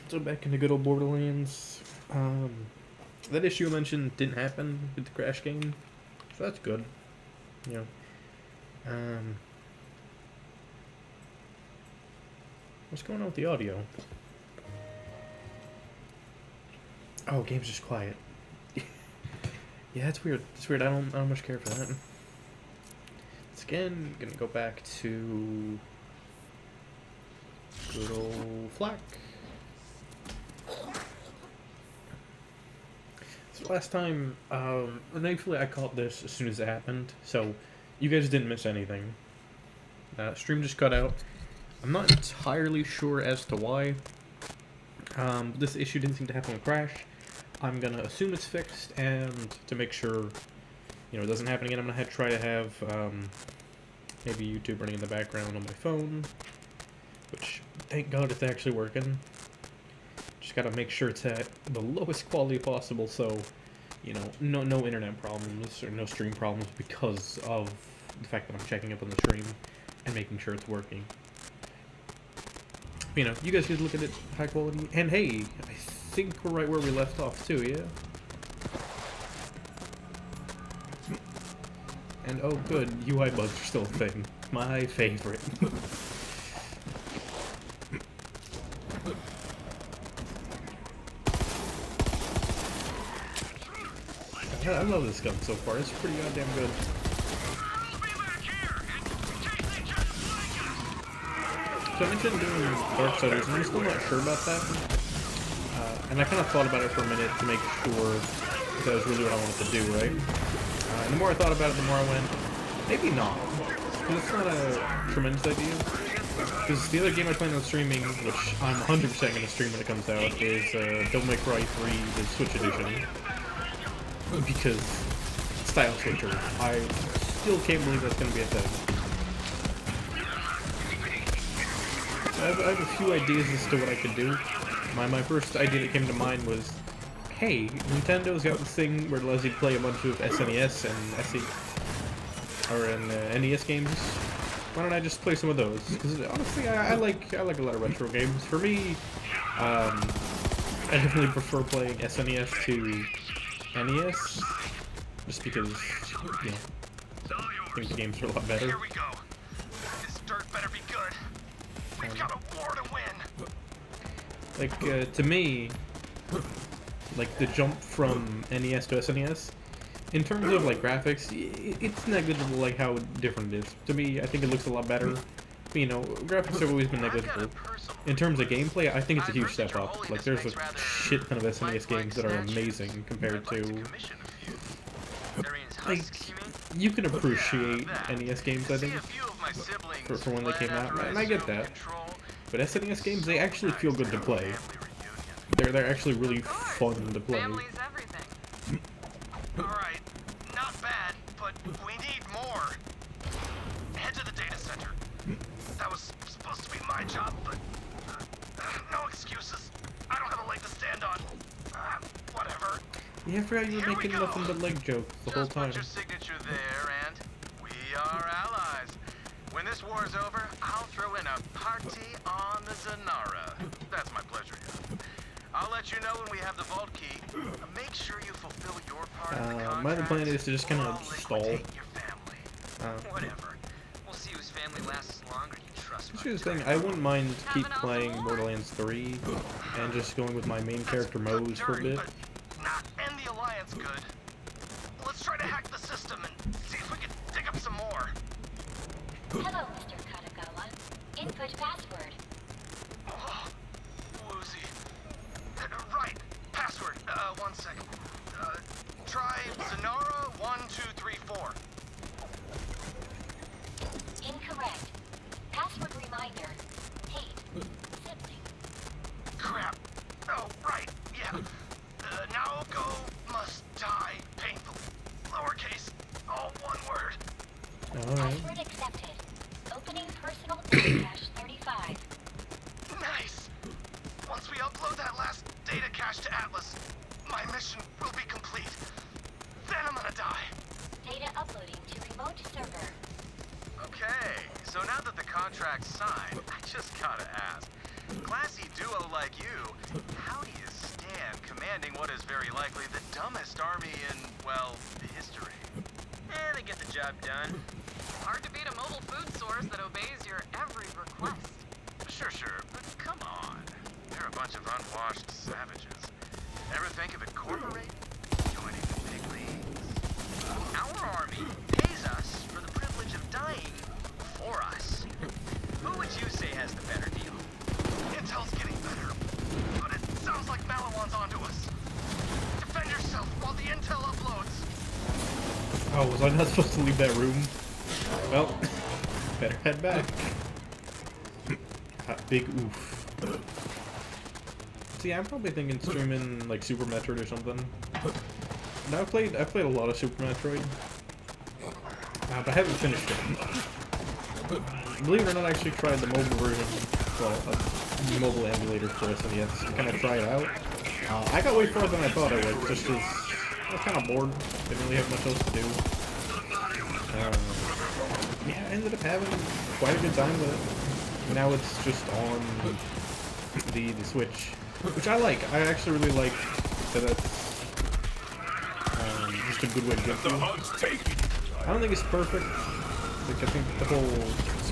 So back into good old Borderlands. That issue I mentioned didn't happen with the crash game, so that's good. You know. Um, what's going on with the audio? Oh, game's just quiet. Yeah, that's weird. It's weird. I don't much care for that. Once again, gonna go back to good old Flak. So last time, thankfully I caught this as soon as it happened, so you guys didn't miss anything. Stream just cut out. I'm not entirely sure as to why. This issue didn't seem to happen with Crash. I'm gonna assume it's fixed, and to make sure, it doesn't happen again, I'm gonna try to have, maybe YouTube running in the background on my phone, which, thank God it's actually working. Just gotta make sure it's at the lowest quality possible, so, no internet problems, or no stream problems because of the fact that I'm checking up on the stream and making sure it's working. You guys could look at it high quality, and hey, I think we're right where we left off too, yeah? And oh good, UI bugs are still a thing. My favorite. I love this gun so far, it's pretty goddamn good. So I mentioned doing Darksiders, and I'm still not sure about that. And I kind of thought about it for a minute to make sure if that was really what I wanted to do, right? And the more I thought about it, the more I went, maybe not. Because it's not a tremendous idea. Because the other game I plan on streaming, which I'm 100% going to stream when it comes out, is Devil May Cry 3, the Switch edition. Because style switcher. I still can't believe that's going to be a thing. I have a few ideas as to what I could do. My first idea that came to mind was, hey, Nintendo's got this thing where it allows you to play a bunch of SNES and NES games. Why don't I just play some of those? Because honestly, I like a lot of retro games. For me, I definitely prefer playing SNES to NES, just because, I think the games are a lot better. Here we go. This dirt better be good. We've got a war to win. Like, to me, like, the jump from NES to SNES, in terms of, like, graphics, it's negligible, like, how different it is. To me, I think it looks a lot better. Graphics have always been negligible. In terms of gameplay, I think it's a huge step up. Like, there's a shit ton of SNES games that are amazing compared to... Like, you can appreciate NES games, I think, for when they came out, and I get that. But SNES games, they actually feel good to play. They're actually really fun to play. Alright, not bad, but we need more. Head to the data center. That was supposed to be my job, but no excuses. I don't have a leg to stand on. Whatever. Yeah, I forgot you were making nothing but leg jokes the whole time. Just put your signature there, and we are allies. When this war is over, I'll throw in a party on the Zanara. That's my pleasure. I'll let you know when we have the vault key. Make sure you fulfill your part of the contract. My other plan is to just kind of stall. Whatever. We'll see whose family lasts longer. You trust me. Here's the thing, I wouldn't mind keep playing Borderlands 3 and just going with my main character modes for a bit. Not end the alliance good. Let's try to hack the system and see if we can dig up some more. Hello, Mr. Katagawa. Input password. Oh, woozy. Right. Password. 1 second. Try Zanara 1234. Incorrect. Password reminder. Hate. Sibling. Crap. Oh, right. Yeah. Now go must die painfully. Lowercase. All one word. Alright. Password accepted. Opening personal data cache 35. Nice. Once we upload that last data cache to Atlas, my mission will be complete. Then I'm gonna die. Data uploading to remote server. Okay, so now that the contract's signed, I just gotta ask. Classy you, how do you stand commanding what is very likely the dumbest army in, well, history? They get the job done. Hard to beat a mobile food source that obeys your every request. Sure, but come on. They're a bunch of unwashed savages. Ever think of incorporating? Joining the big leagues? Our army pays us for the privilege of dying for us. Who would you say has the better deal? Intel's getting better, but it sounds like Malawan's onto us. Defend yourself while the intel uploads. Oh, was I not supposed to leave that room? Well, better head back. Big oof. See, I'm probably thinking streaming like Super Metroid or something. Now I've played a lot of Super Metroid, but I haven't finished it. Believe it or not, I actually tried the mobile version, well, a mobile emulator for SNES to kind of try it out. I got way farther than I thought I would, just because I was kind of bored. Didn't really have much else to do. Yeah, I ended up having quite a good time with it. Now it's just on the Switch, which I like. I actually really like that that's just a good way to get through. I don't think it's perfect. Like, I think the whole,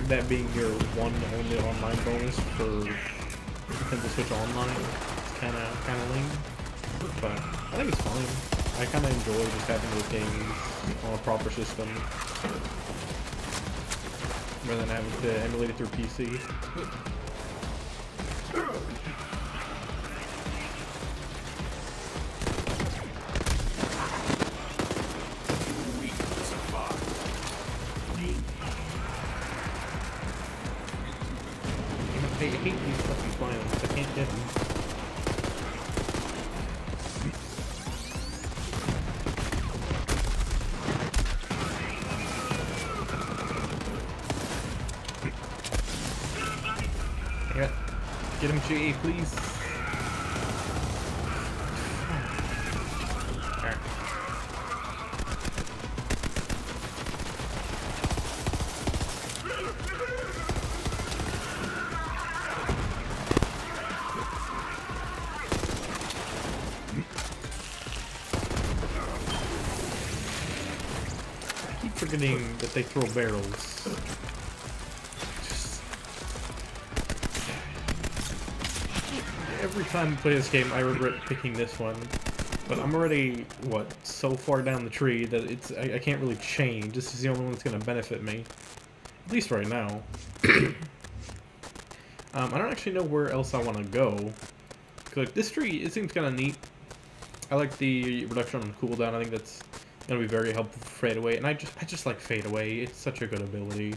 that being your one only online bonus for Nintendo Switch Online is kind of lame. But I think it's fine. I kind of enjoy just having those games on a proper system, rather than having to emulate it through PC. I hate these fucking clowns. I can't get them. Get him, GA, please. Alright. I keep forgetting that they throw barrels. Every time I play this game, I regret picking this one. But I'm already, what, so far down the tree that it's I can't really change. This is the only one that's going to benefit me. At least right now. I don't actually know where else I want to go. Like, this tree, it seems kind of neat. I like the reduction on cooldown. I think that's going to be very helpful for Fade Away. And I just like Fade Away. It's such a good ability.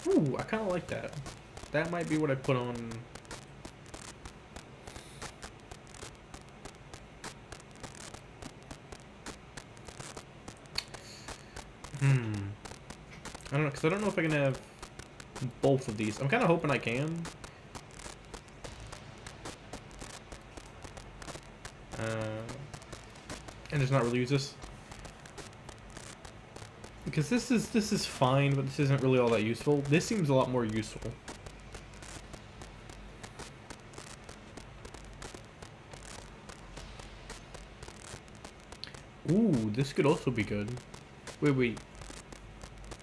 Ooh, I kind of like that. That might be what I put on. I don't know, because I don't know if I can have both of these. I'm kind of hoping I can. And just not really use this. Because this is fine, but this isn't really all that useful. This seems a lot more useful. Ooh, this could also be good. Wait.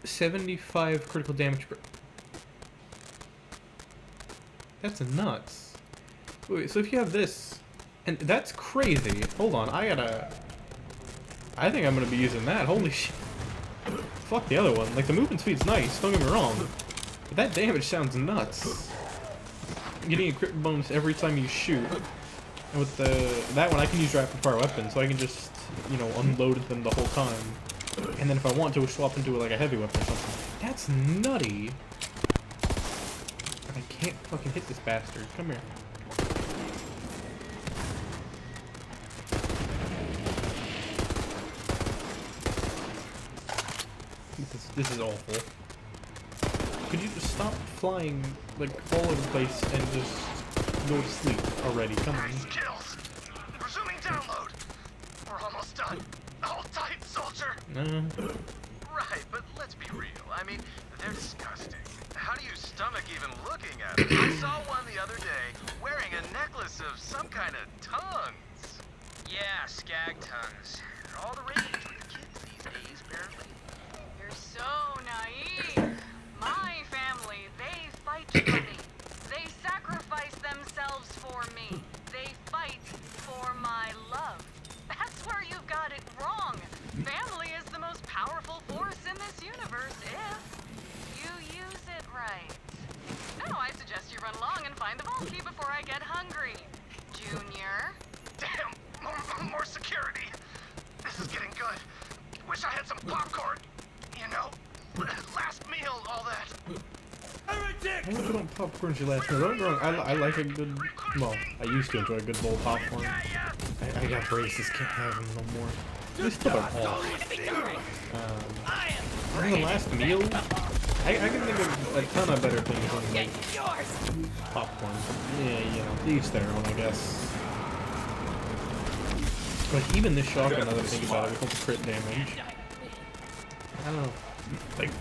75 critical damage per... That's nuts. Wait, so if you have this... And that's crazy. Hold on, I think I'm gonna be using that. Holy shit. Fuck the other one. Like, the movement speed's nice, don't get me wrong. But that damage sounds nuts. Getting a crit bonus every time you shoot. And with that one, I can use rapid fire weapons, so I can just, you know, unload them the whole time. And then if I want to, swap into like a heavy weapon or something. That's nutty. I can't fucking hit this bastard. Come here. This is awful. Could you just stop flying like all over the place and just go to sleep already? Come on. Nice kills. Resuming download. We're almost done. Hold tight, soldier. No. Right, but let's be real. I mean, they're disgusting. How do you stomach even looking at them? I saw one the other day wearing a necklace of some kind of tongues. Yeah, skag tongues. They're all the rage with the kids these days, apparently. You're so naive. My family, they fight for me. They sacrifice themselves for me. They fight for my love. That's where you've got it wrong. Family is the most powerful force in this universe if you use it right. Now I suggest you run along and find the vault key before I get hungry. Junior? Damn, more security. This is getting good. Wish I had some popcorn. You know, last meal, all that. I don't put on popcorn's your last meal. Don't get me wrong, I like a good, well, I used to enjoy a good bowl of popcorn. I got braces, can't have them no more. At least put them off. And the last meal, I can think of a ton of better things than like popcorn. Yeah, you know, these there one, I guess. Like even this shotgun, now that I think about it, with all the crit damage. I don't know, like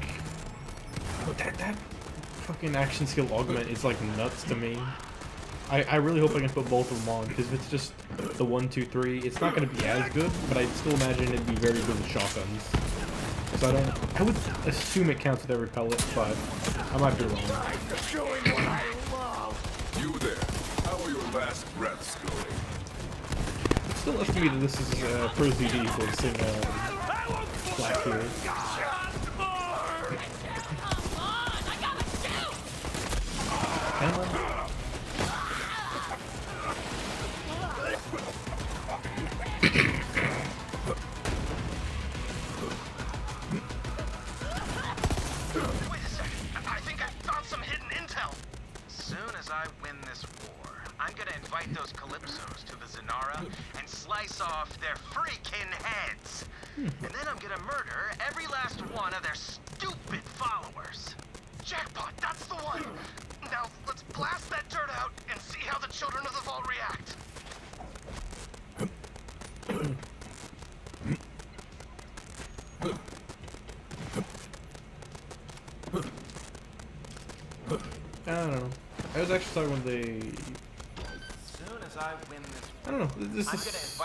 that fucking action skill augment is like nuts to me. I really hope I can put both of them on, because if it's just the 1, 2, 3, it's not going to be as good, but I'd still imagine it'd be very good with shotguns. So I would assume it counts with every pellet, but I might be wrong. You there? How are your last breaths going? It's still left to me that this is Pro ZD voicing Blackbeard. Come on. Wait a second. I think I found some hidden intel. As soon as I win this war, I'm gonna invite those Calypsos to the Zanara and slice off their freaking heads. And then I'm gonna murder every last one of their stupid followers. Jackpot, that's the one! Now, let's blast that dirt out and see how the children of the vault react. I don't know. I was actually talking with Soon as I win this I don't know. This is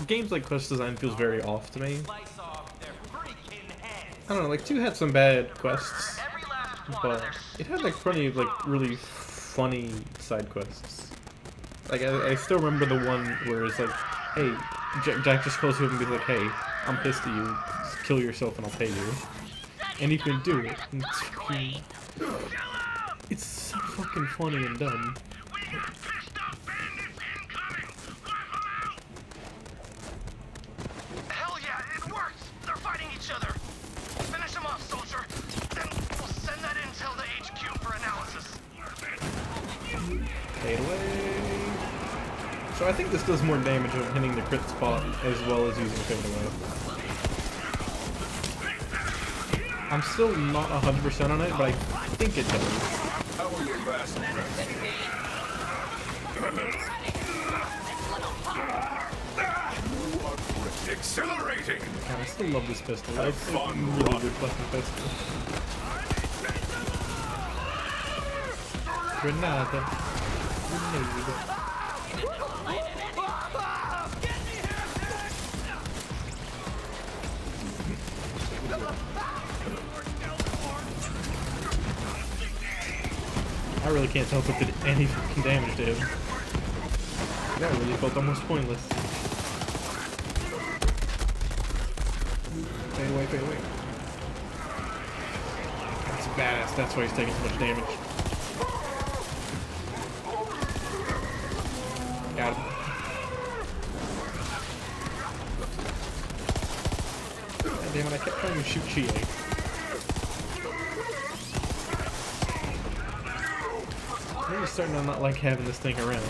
games like quest design feels very off to me. slice off their freaking heads. I don't know. Like 2 had some bad quests, Every last one of but their it had like plenty of like really funny side quests. Like I still remember the one where it's like, hey, Jack just calls you up and be like, hey, I'm pissed at you. Just kill yourself and I'll pay you. And you can do it. And it's so fucking funny and dumb. Hell yeah, it works! They're fighting each other. Finish them off, soldier. Then we'll send that intel to HQ for analysis. Fade away. So I think this does more damage of hitting the crit spot as well as using fade away. I'm still not 100% on it, but I think it does. How are your last breaths? Accelerating! God, I still love this pistol. It's a really good fucking pistol. Grenade. I really can't tell if it did any fucking damage to him. That really felt almost pointless. Fade away, fade away. That's badass, that's why he's taking so much damage. Got him. God damn it, I kept trying to shoot Chie. I'm just starting to not like having this thing around.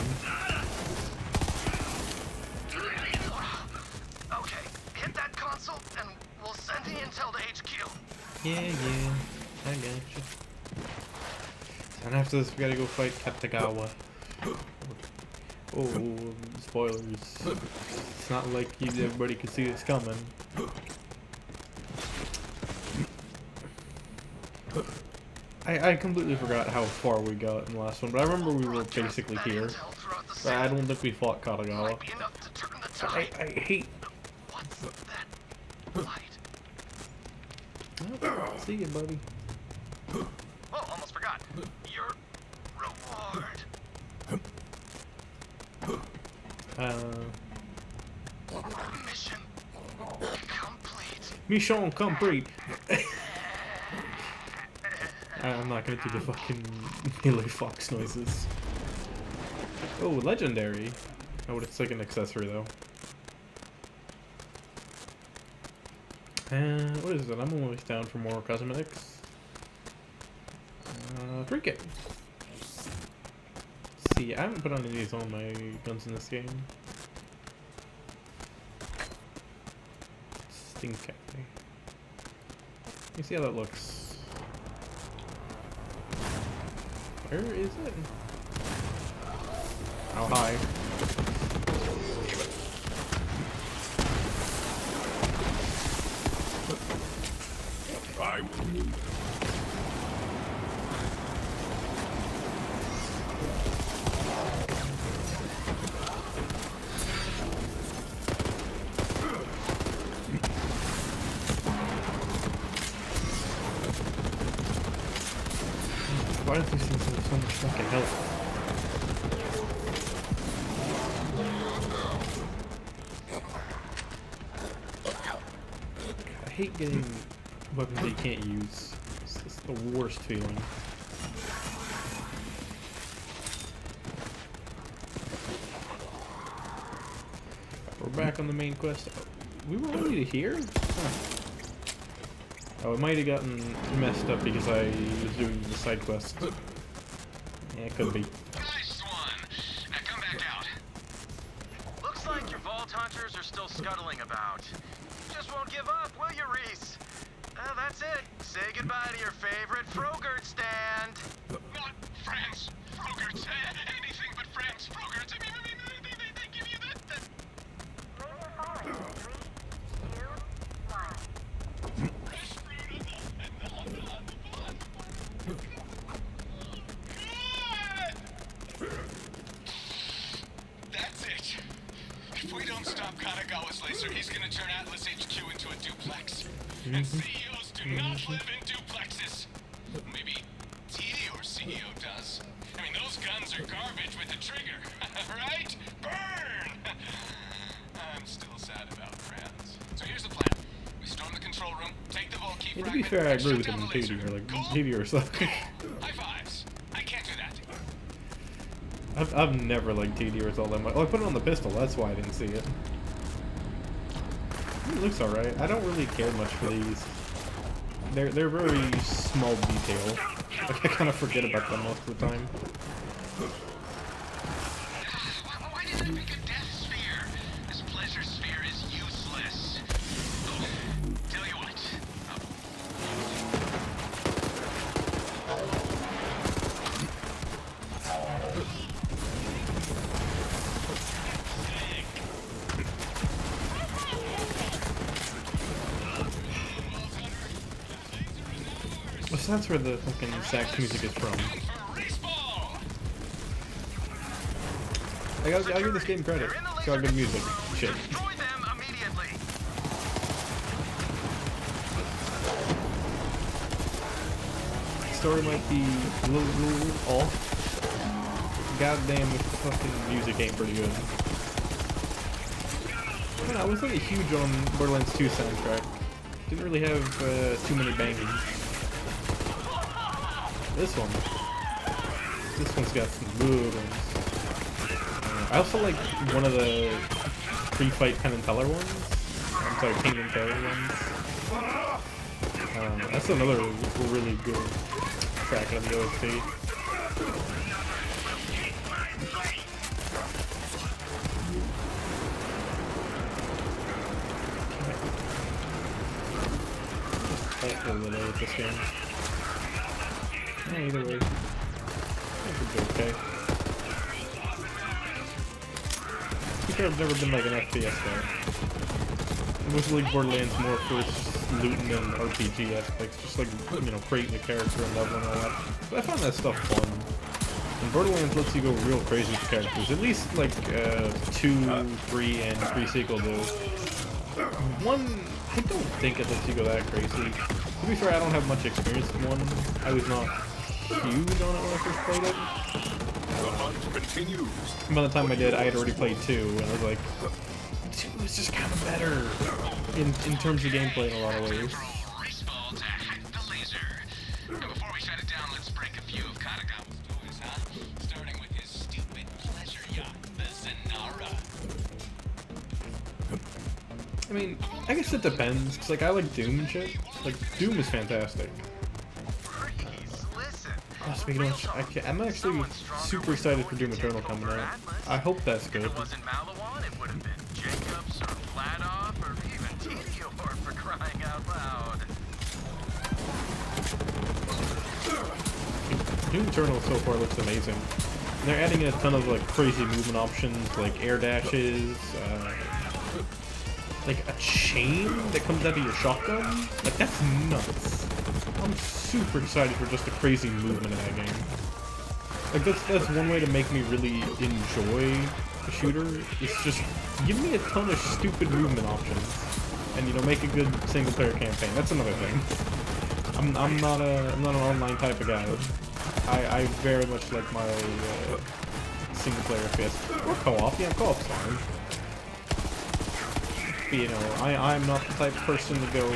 Okay, hit that console and we'll send the intel to HQ. Yeah, I gotcha. And after this, we gotta go fight Katagawa. Oh, spoilers. It's not like everybody could see this coming. I completely forgot how far we got in the last one, but I remember we were basically here. But I don't think we fought Katagawa. I hate... What's that light? Oh, see you, buddy. Oh, almost forgot. Your reward. Mission complete. Mission complete. I'm not gonna do the fucking melee fox noises. Oh, legendary. Oh, it's like an accessory though. What is it? I'm almost down for more cosmetics. 3K. Let's see, I haven't put on any of my guns in this game. Stink cat. Let me see how that looks. Where is it? How high? I will. Why do these things have so much fucking health? I hate getting weapons that you can't use. It's the worst feeling. We're back on the main quest. We were already here? Huh. Oh, it might have gotten messed up because I was doing the side quest. Yeah, it could be. Nice one. Now come back out. Looks like your vault hunters are still scuttling about. You just won't give up, will you, Reese? That's it. Say goodbye to your favorite Frogurt stand. Not friends, Frogurts, anything but friends, Frogurts. I mean, they give you that. That's it. If we don't stop Katagawa's laser, he's gonna turn Atlas HQ into a duplex. And CEOs do not live in duplexes. Maybe TD or CEO does. I mean, those guns are garbage with a trigger, right? Burn! I'm still sad about friends. So here's the plan. We storm the control room, take the vault key Yeah, to fragment, be fair, I and agree shut with down him the in laser. Katie, or like Cool? Katie or something. High fives. I can't do that. I've never liked TD all that much. Oh, I put it on the pistol, that's why I didn't see it. It looks alright. I don't really care much for these. They're very small detail. I kind of forget about them most of the time. Why did I pick a death sphere? This pleasure sphere is useless. Oh, tell you what. So that's where the fucking sax music is from. I'll give this game credit. It's got good music. Shit. Destroy them immediately. Story might be a little off. Goddamn, if the fucking music ain't pretty good. I don't know, I was really huge on Borderlands 2 soundtrack. Didn't really have too many bangers. This one's got some good ones. I also like one of the pre-fight Penn and Teller ones. I'm sorry, King and Teller ones. That's another really good track on the OST. Just a little with this game. Yeah, either way, I think it'll be okay. Because I've never been like an FPS guy. It was like Borderlands more for looting and RPG aspects, just like, you know, creating a character and leveling all that. But I found that stuff fun. And Borderlands lets you go real crazy with characters. At least like 2, 3, and 3 sequel do. 1, I don't think it lets you go that crazy. To be fair, I don't have much experience in 1. I was not huge on it when I first played it. The hunt continues. By the time I did, I had already played 2, and I was like, 2 is just kind of better in terms of gameplay in a lot of ways. Race ball to hack the laser. And before we shut it down, let's break a few of Kanagawa's toys, huh? Starting with his stupid pleasure yacht, the Zanara. I mean, I guess it depends, cause like I like Doom and shit. Like, Doom is fantastic. Freeze, listen. Oh, speaking of which, I'm actually super excited for Doom Eternal coming out. I hope that's If good. it wasn't Malawan, it would have been Jacobs or Vladoff or even Tedior for crying out loud. Doom Eternal so far looks amazing. And they're adding a ton of like crazy movement options, like air dashes, like a chain that comes out of your shotgun. Like that's nuts. I'm super excited for just the crazy movement in that game. Like that's one way to make me really enjoy a shooter. It's just give me a ton of stupid movement options, and you know, make a good single player campaign. That's another thing. I'm not an online type of guy. I very much like my single player FPS or co-op. Yeah, co-op's fine. But, you know, I'm not the type of person to go,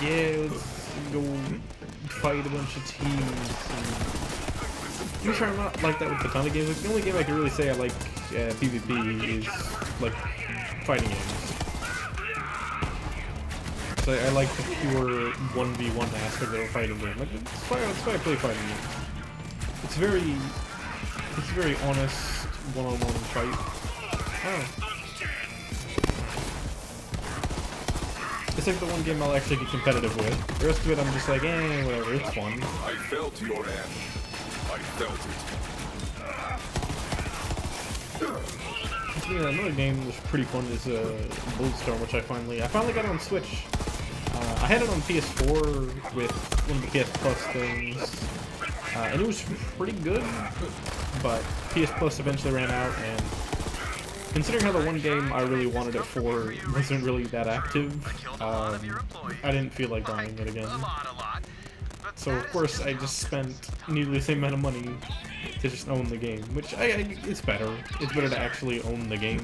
yeah, let's go fight a bunch of teams. And I'm sure I'm not like that with a ton of games. Like, the only game I can really say I like PvP is like fighting games. So I like the pure 1v1 aspect of a fighting game. Like, it's why I play fighting games. It's very honest one-on-one fight. Oh. It's like the one game I'll actually get competitive with. The rest of it I'm just like, eh, whatever, it's fun. I felt your end. I felt it. Yeah, another game that's pretty fun is Bulletstorm, which I finally got on Switch. I had it on PS4 with one of the PS Plus things, and it was pretty good, but PS Plus eventually ran out, and considering how the one game I really wanted it for wasn't really that active, I didn't feel like buying it again. So of course I just spent nearly the same amount of money to just own the game, which it's better. It's better to actually own the game.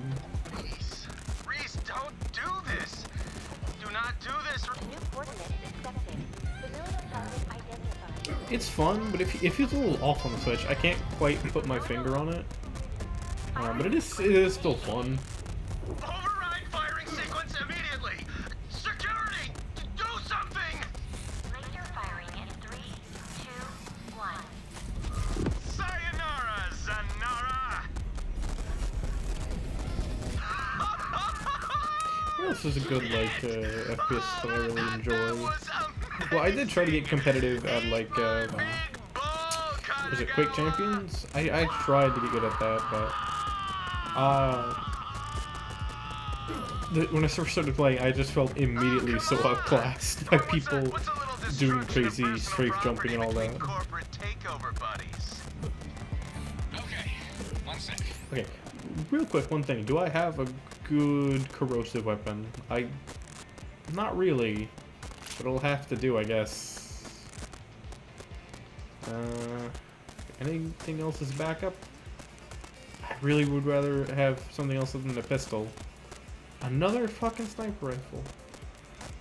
Reese, don't do this. Do not do this. New coordinates accepted. Civilian target identified. It's fun, but it feels a little off on the Switch. I can't quite put my finger on it, but it is still fun. Override firing sequence immediately. Security, do something. Laser firing in 3, 2, 1. Sayonara, Zanara. What else is a good like FPS that I really That enjoy? was Well, I did try to get competitive at like ball, is it Quake Champions? I tried to get good at that, but when I first started playing, I just felt immediately so outclassed by people doing crazy strafe jumping and all that. Corporate takeover buddies. Okay, one sec. Okay, real quick, one thing. Do I have a good corrosive weapon? Not really, but it'll have to do, I guess. Anything else as backup? I really would rather have something else than a pistol. Another fucking sniper rifle.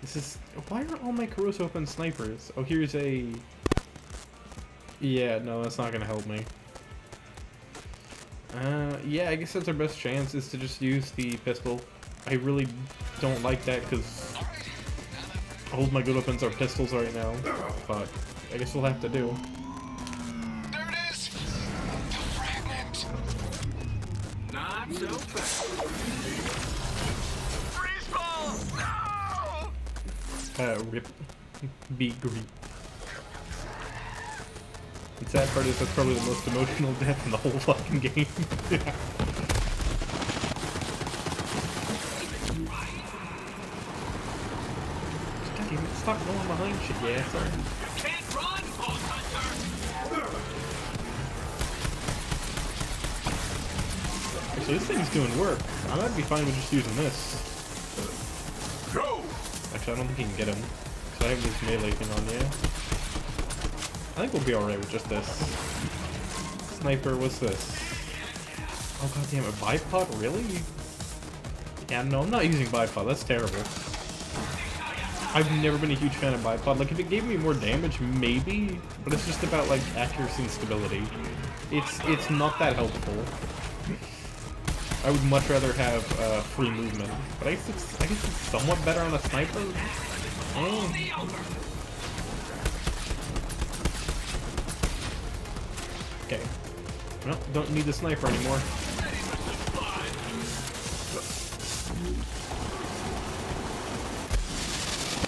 This is... Why are all my corrosive weapons snipers? Oh, here's a... Yeah, no, that's not gonna help me. Yeah, I guess that's our best chance is to just use the pistol. I really don't like that because all of my good weapons are pistols right now, but I guess we'll have to do. There it is! The fragment! Not so fast. Freeze ball! No! Rip. Be great. The sad part is that's probably the most emotional death in the whole fucking game. damn it, stop going behind shit, yeah. Sorry. Can't run, Bolt Hunter! So this thing's doing work. I might be fine with just using this. Go! Actually, I don't think he can get him. Because I have this melee thing on, yeah. I think we'll be alright with just this. Sniper, what's this? Oh god damn it, bipod? Really? Yeah, no, I'm not using bipod, that's terrible. I've never been a huge fan of bipod. Like, if it gave me more damage, maybe, but it's just about, like, accuracy and stability. It's not that helpful. I would much rather have free movement, but I guess it's somewhat better on a sniper. Okay. Well, don't need the sniper anymore.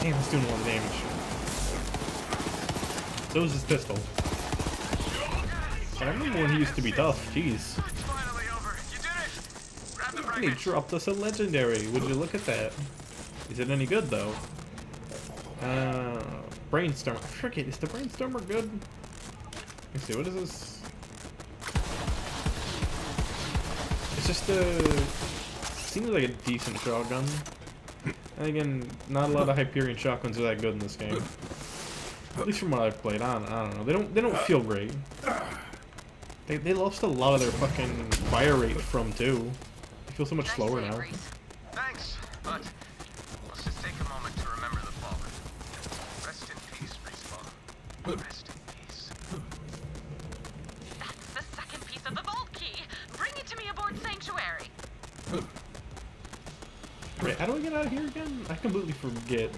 Damn, it's doing a lot of damage. So is his pistol. I remember when he used to be tough. Jeez. It's finally over. You did it! Grab the He fragment. dropped us a legendary. Would you look at that? Is it any good though? Brainstorm. I forget. Is the Brainstormer good? Let's see. What is this? It's just a. Seems like a decent shotgun. And again, not a lot of Hyperion shotguns are that good in this game. At least from what I've played. I don't know. They don't feel great. They lost a lot of their fucking fire rate from too. They feel so much slower now. Thanks, but let's just take a moment to remember the fallen. Rest in peace, Respawn. Rest in peace. That's the second piece of the vault key. Bring it to me aboard Sanctuary. Wait, how do I get out of here again? I completely forget.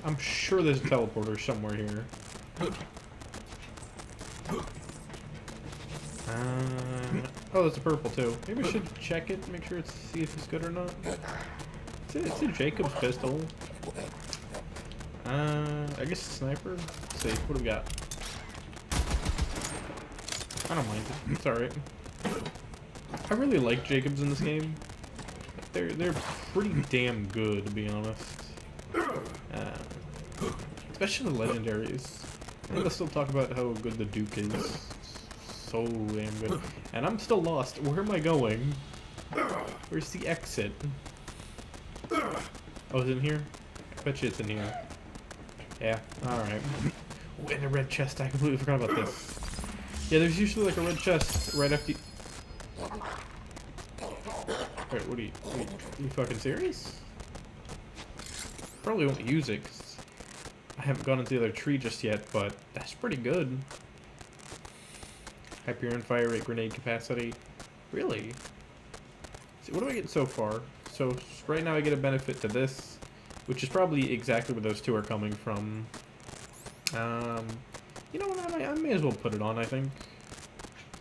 I'm sure there's a teleporter somewhere here. Oh, there's a purple too. Maybe we should check it, make sure see if it's good or not. It's a Jacob's pistol. I guess a sniper. Let's see, what do we got? I don't mind it. It's alright. I really like Jacobs in this game. They're pretty damn good, to be honest. Especially the legendaries. I think I'll still talk about how good the Duke is. So damn good. And I'm still lost. Where am I going? Where's the exit? Oh, is it in here? I bet you it's in here. Yeah, alright. Oh, and a red chest. I completely forgot about this. Yeah, there's usually like a red chest right after you... Wait, what are you fucking serious? Probably won't use it, 'cause I haven't gone into the other tree just yet, but that's pretty good. Hyperion fire rate, grenade capacity. Really? See, what do I get so far? So, right now I get a benefit to this, which is probably exactly where those two are coming from. You know what, I may as well put it on, I think.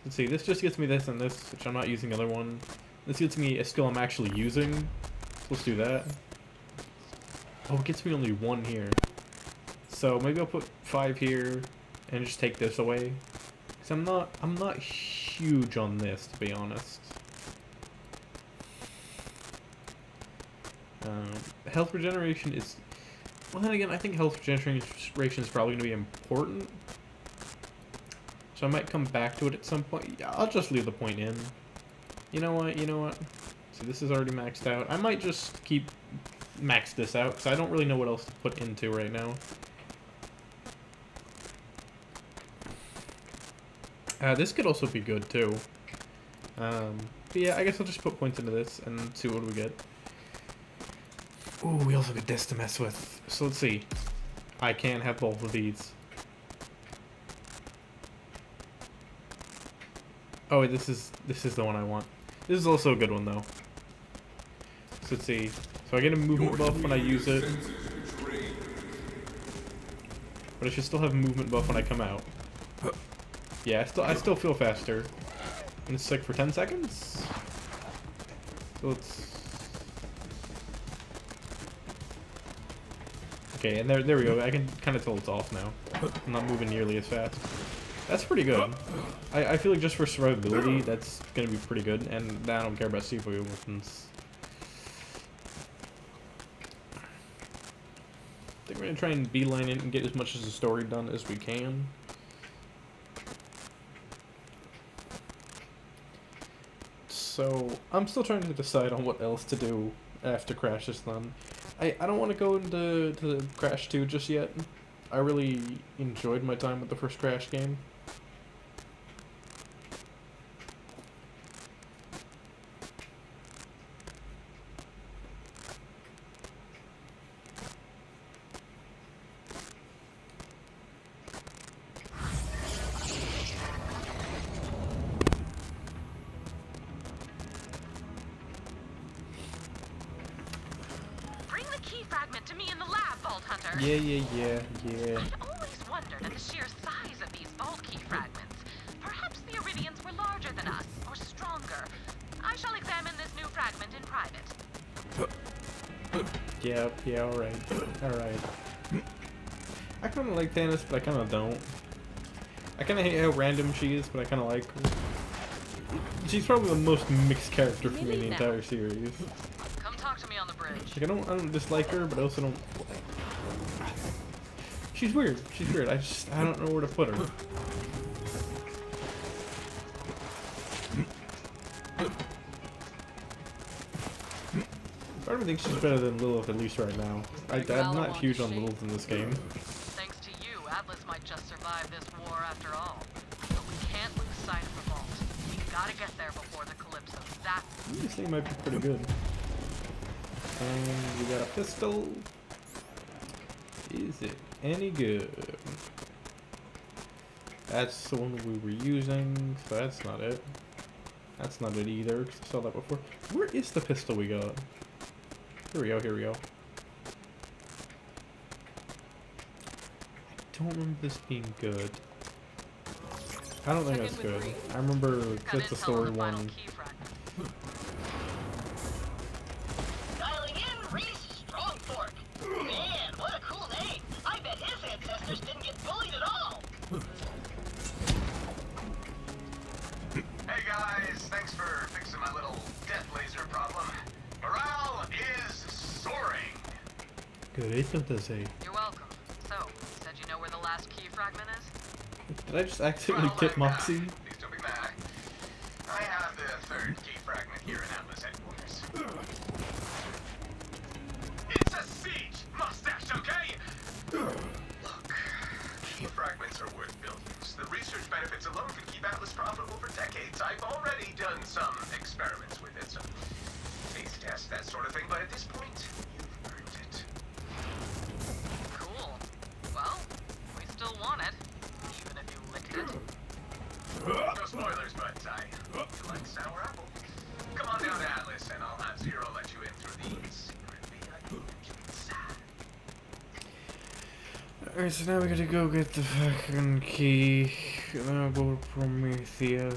Let's see, this just gets me this and this, which I'm not using the other one. This gets me a skill I'm actually using, so let's do that. Oh, it gets me only one here. So maybe I'll put 5 here, and just take this away. Cause I'm not huge on this, to be honest. Health regeneration is... Well, then again, I think health regeneration is probably going to be important. So I might come back to it at some point. Yeah, I'll just leave the point in. You know what? See, this is already maxed out. I might just keep max this out, because I don't really know what else to put into right now. This could also be good, too. But yeah, I guess I'll just put points into this, and see what we get. Ooh, we also get this to mess with. So let's see. I can't have both of these. Oh wait, this is the one I want. This is also a good one though. So let's see. So I get a movement buff when I use it, but I should still have a movement buff when I come out. Yeah, I still feel faster. And it's like for 10 seconds. So let's. Okay, and there we go. I can kind of tell it's off now. I'm not moving nearly as fast. That's pretty good. I feel like just for survivability, that's gonna be pretty good, and I don't care about C4 weapons. think we're gonna try and beeline it and get as much of the story done as we can. So I'm still trying to decide on what else to do after Crash is done. I don't want to go into Crash 2 just yet. I really enjoyed my time with the first Crash game. Fragment to me in the lab, Vault Hunter. Yeah. I've always wondered at the sheer size of these Vault Key fragments. Perhaps the Iridians were larger than us, or stronger. I shall examine this new fragment in private. Yeah, alright. I kinda like Tannis, but I kinda don't. I kinda hate how random she is, but I kinda like her. She's probably the most mixed character for me in the entire series. Come talk to me on the bridge. Like, I don't dislike her, but I also don't. She's weird. I don't know where to put her. Part of me thinks she's better than Lilith, at least right now. I'm not huge on Lilith in this game. Thanks to you, Atlas might just survive this war after all. But we can't lose sight of the vault. We gotta get there before the Calypso. This thing might be pretty good. And we got a pistol. Is it any good? That's the one we were using, so that's not it. That's not it either, because I saw that before. Where is the pistol we got? Here we go. I don't remember this being good. I don't think that's good. I remember that's the story one. Dialing in, Reese Strongfork. Man, what a cool name. I bet his ancestors didn't get bullied at all. Hey guys, thanks for fixing my little death laser problem. Morale is soaring. Good, does say. You're welcome. So, said you know where the last key fragment is? Did I just accidentally tip Moxie? Please don't be mad. I have the third key fragment here in Atlas headquarters. It's a siege, mustache, okay? Look, key fragments are worth billions. The research benefits alone could keep Atlas profitable for decades. I've already done some experiments with it, some taste tests, that sort of thing, but at this point, you've earned it. Cool. Well, we still want it, even if you licked it. No spoilers, but you like sour apple. Come on down to Atlas, and I'll have Zero let you in through the secret VIP entrance. Alright, so now we gotta go get the fucking key. And then I'll go to Promethea.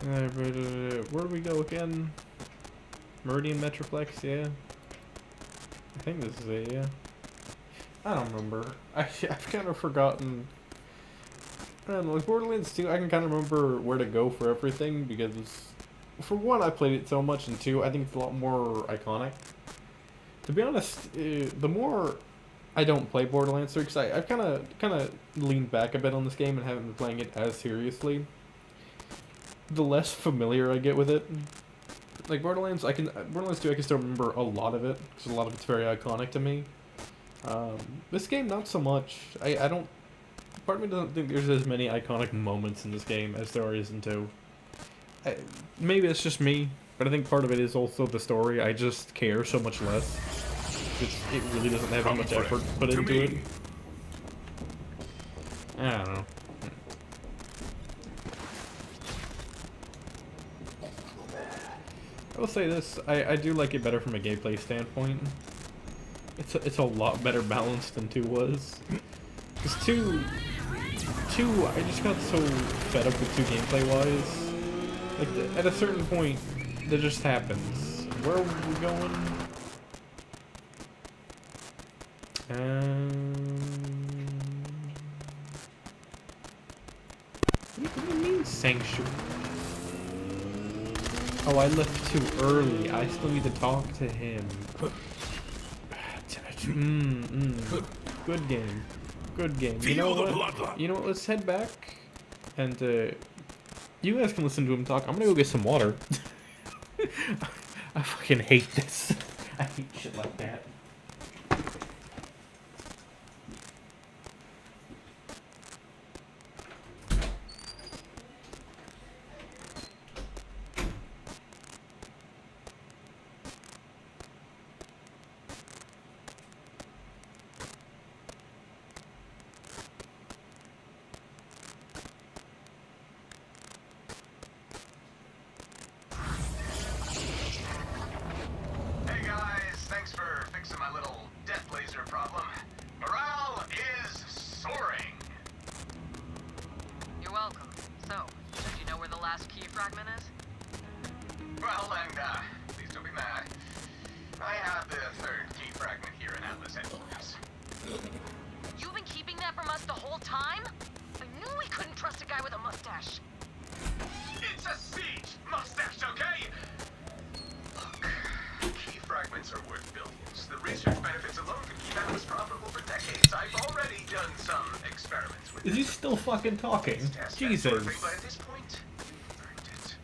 Where do we go again? Meridian Metroplex, yeah? I think this is it, yeah. I don't remember. I've kind of forgotten. I don't know, like Borderlands 2, I can kind of remember where to go for everything, because for one, I played it so much, and two, I think it's a lot more iconic. To be honest, the more I don't play Borderlands 3, because I've kind of leaned back a bit on this game and haven't been playing it as seriously, the less familiar I get with it. Like Borderlands 2, I can still remember a lot of it, because a lot of it's very iconic to me. This game, not so much. I don't... Part of me doesn't think there's as many iconic moments in this game as there is in 2. Maybe it's just me, but I think part of it is also the story. I just care so much less. It really doesn't have as much effort put into it. I don't know. I will say this, I do like it better from a gameplay standpoint. It's a lot better balanced than 2 was. Because 2, I just got so fed up with 2 gameplay-wise. Like, at a certain point, that just happens. Where are we going? What do you mean, Sanctuary? Oh, I left too early. I still need to talk to him. Good game. Good game. You Feel know the what? bloodline. You know what? Let's head back, and you guys can listen to him talk. I'm gonna go get some water. I fucking hate this. I hate shit like that. Hey guys, thanks for fixing my little death laser problem. Morale is soaring. You're welcome. So, did you know where the last key fragment is? Well, and please don't be mad. I have the third key fragment here in Atlas headquarters. You've been keeping that from us the whole time? I knew we couldn't trust a guy with a mustache. It's a siege mustache, okay? Look, key fragments are worth billions. The research benefits alone could keep Atlas profitable for decades. I've already done some experiments with Is he still fucking talking? test that sort Jesus. of thing, but at this point, you've earned it.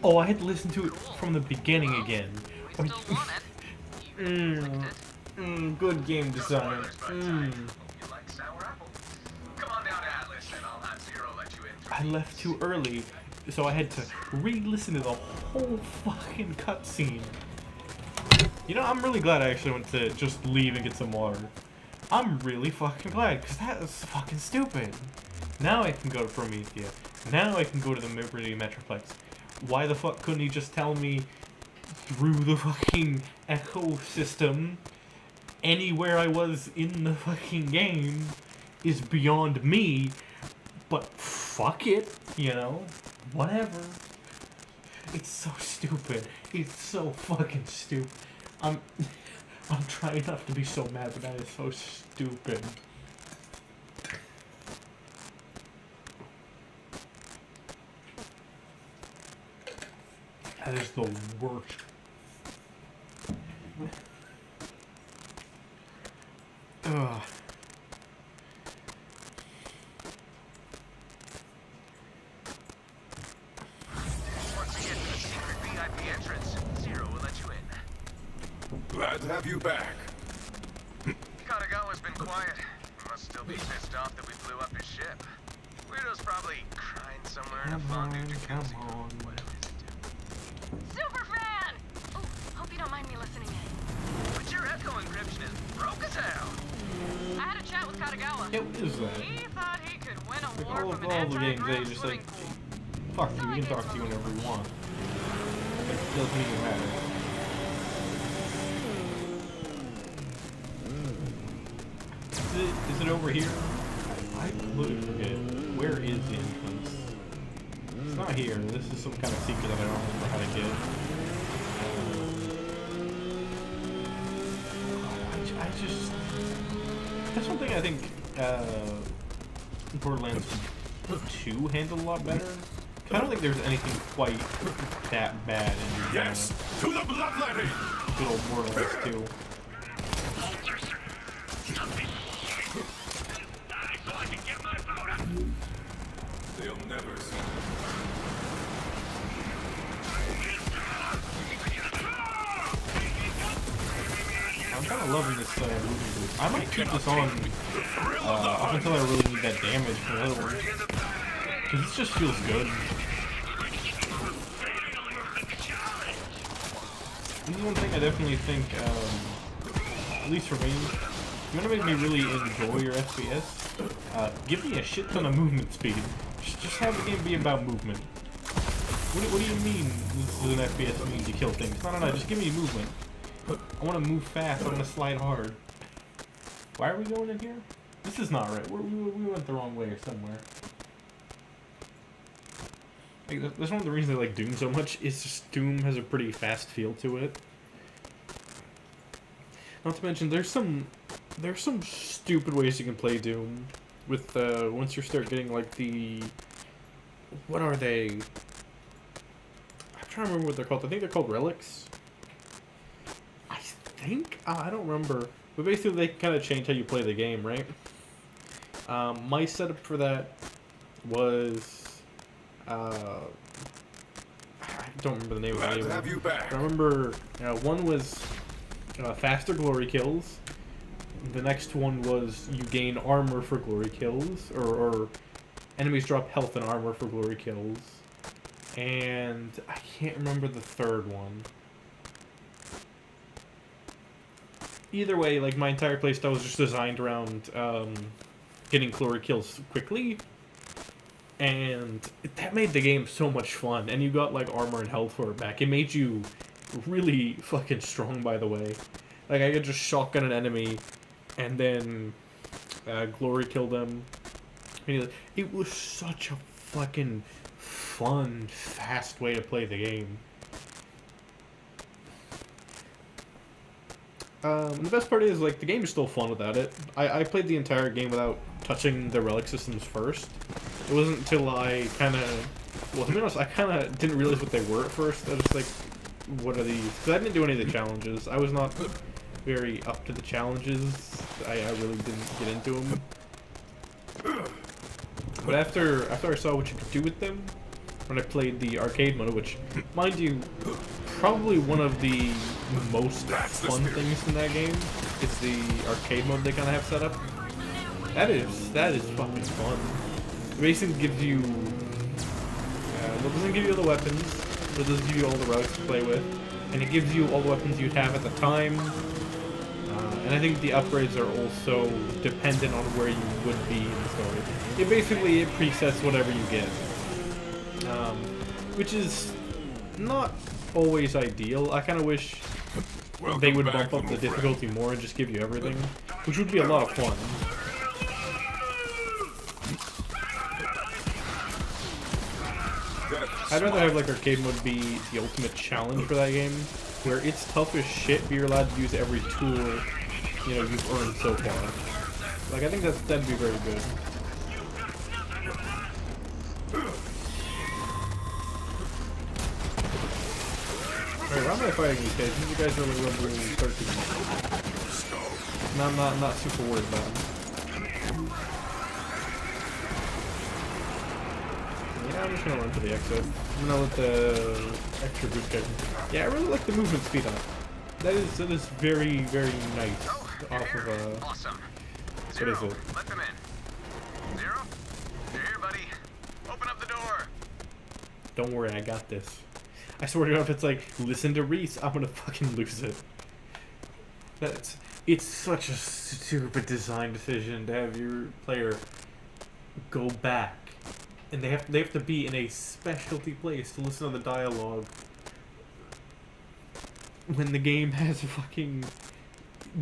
Oh, I had to listen to it from the beginning again. We still want it. You clicked it. Good game No design. spoilers, but hope you like sour apple. Come on down to Atlas and I'll have Zero let you in. I left too early, so I had to re-listen to the whole fucking cutscene. You know, I'm really glad I actually went to just leave and get some water. I'm really fucking glad, because that was fucking stupid. Now I can go to Promethea. Now I can go to the Liberty Metroplex. Why the fuck couldn't he just tell me through the fucking echo system anywhere I was in the fucking game is beyond me, but fuck it, you know? Whatever. It's so stupid. It's so fucking stupid. I'm trying not to be so mad, but that is so stupid. That is the worst. Ugh. Once you get to the secret VIP entrance, Zero will let you in. Glad to have you back. Katagawa's been quiet. He must still be pissed off that we blew up his ship. Weirdo's probably crying somewhere in a fondue jacuzzi. Whatever he's doing. Superfan! Oh, hope you don't mind me listening in. But your echo encryption is broke as hell. I had a chat with Katagawa. Yeah, what is that? He thought he could win a Like war from an all the games, they anti-ground just swimming like, pool. fuck you, we can talk to you whenever we want. It doesn't even matter. Is it over here? I completely forget. Where is the entrance? It's not here. This is some kind of secret that I don't remember how to get. I just... That's one thing I think Borderlands 2 handled a lot better. 'Cause I don't think there's anything quite that bad in Yes, to the bloodletting. good old Borderlands 2. They'll never see. I'm kind of loving this movie boost. I might keep this on up until I really need that damage from the other one. Because this just feels good. And the one thing I definitely think, at least for me, if you want to make me really enjoy your FPS, give me a shit ton of movement speed. Just have the game be about movement. What do you mean this is an FPS means you kill things? No, just give me movement. I want to move fast, I want to slide hard. Why are we going in here? This is not right. We went the wrong way or somewhere. Like, that's one of the reasons I like Doom so much, is just Doom has a pretty fast feel to it. Not to mention, there's some stupid ways you can play Doom. With, once you start getting, like, the... What are they? I'm trying to remember what they're called. I think they're called relics. I think? I don't remember. But basically, they kind of change how you play the game, right? My setup for that was, I don't remember the name of Glad it. to have you back. I remember one was faster glory kills. The next one was you gain armor for glory kills, or enemies drop health and armor for glory kills. And I can't remember the third one. Either way, like, my entire playstyle was just designed around getting glory kills quickly. And that made the game so much fun. And you got, like, armor and health for it back. It made you really fucking strong, by the way. Like, I could just shotgun an enemy and then glory kill them. It was such a fucking fun, fast way to play the game. The best part is, like, the game is still fun without it. I played the entire game without touching the relic systems first. It wasn't until I kind of... Well, to be honest, I kind of didn't realize what they were at first. I was just like, what are these? Because I didn't do any of the challenges. I was not very up to the challenges. I really didn't get into them. But after I saw what you could do with them, when I played the arcade mode, which, mind you, probably one of the most fun things in that game is the arcade mode they kind of have set up. That is fucking fun. It basically gives you, well, it doesn't give you all the weapons, but it does give you all the routes to play with, and it gives you all the weapons you'd have at the time. And I think the upgrades are also dependent on where you would be in the story. It basically presets whatever you get, which is not always ideal. I kind of wish they would bump up the difficulty more and just give you everything, which would be a lot of fun. I'd rather have, like, arcade mode be the ultimate challenge for that game, where it's tough as shit, but you're allowed to use every tool, you know, you've earned so far. Like, I think that'd be very good. Alright, why am I fighting these guys? These guys are really when we start to... Not super worried about them. Yeah, I'm just gonna run for the exit. I'm gonna let the extra boost get. Yeah, I really like the movement speed on it. That is very, very nice. Off of Awesome. What is it? Let them in. Zero? You're here, buddy. Open up the door. Don't worry, I got this. I swear to God, if it's like, listen to Reese, I'm gonna fucking lose it. It's such a stupid design decision to have your player go back. And they have to be in a specialty place to listen to the dialogue when the game has a fucking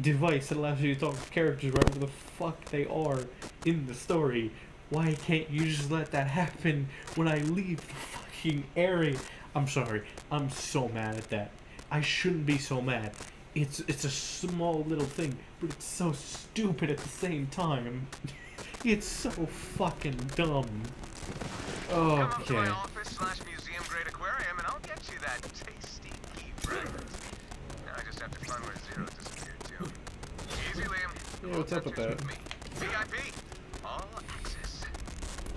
device that allows you to talk to characters right where the fuck they are in the story. Why can't you just let that happen when I leave the fucking area? I'm sorry. I'm so mad at that. I shouldn't be so mad. It's a small little thing, but it's so stupid at the same time. It's so fucking dumb. Come up to my Okay. office/museum grade aquarium and I'll get you that tasty key fragment. Now I just have to find where Zero disappeared to. Easy, Liam. Yeah, what's up with that? VIP. All access.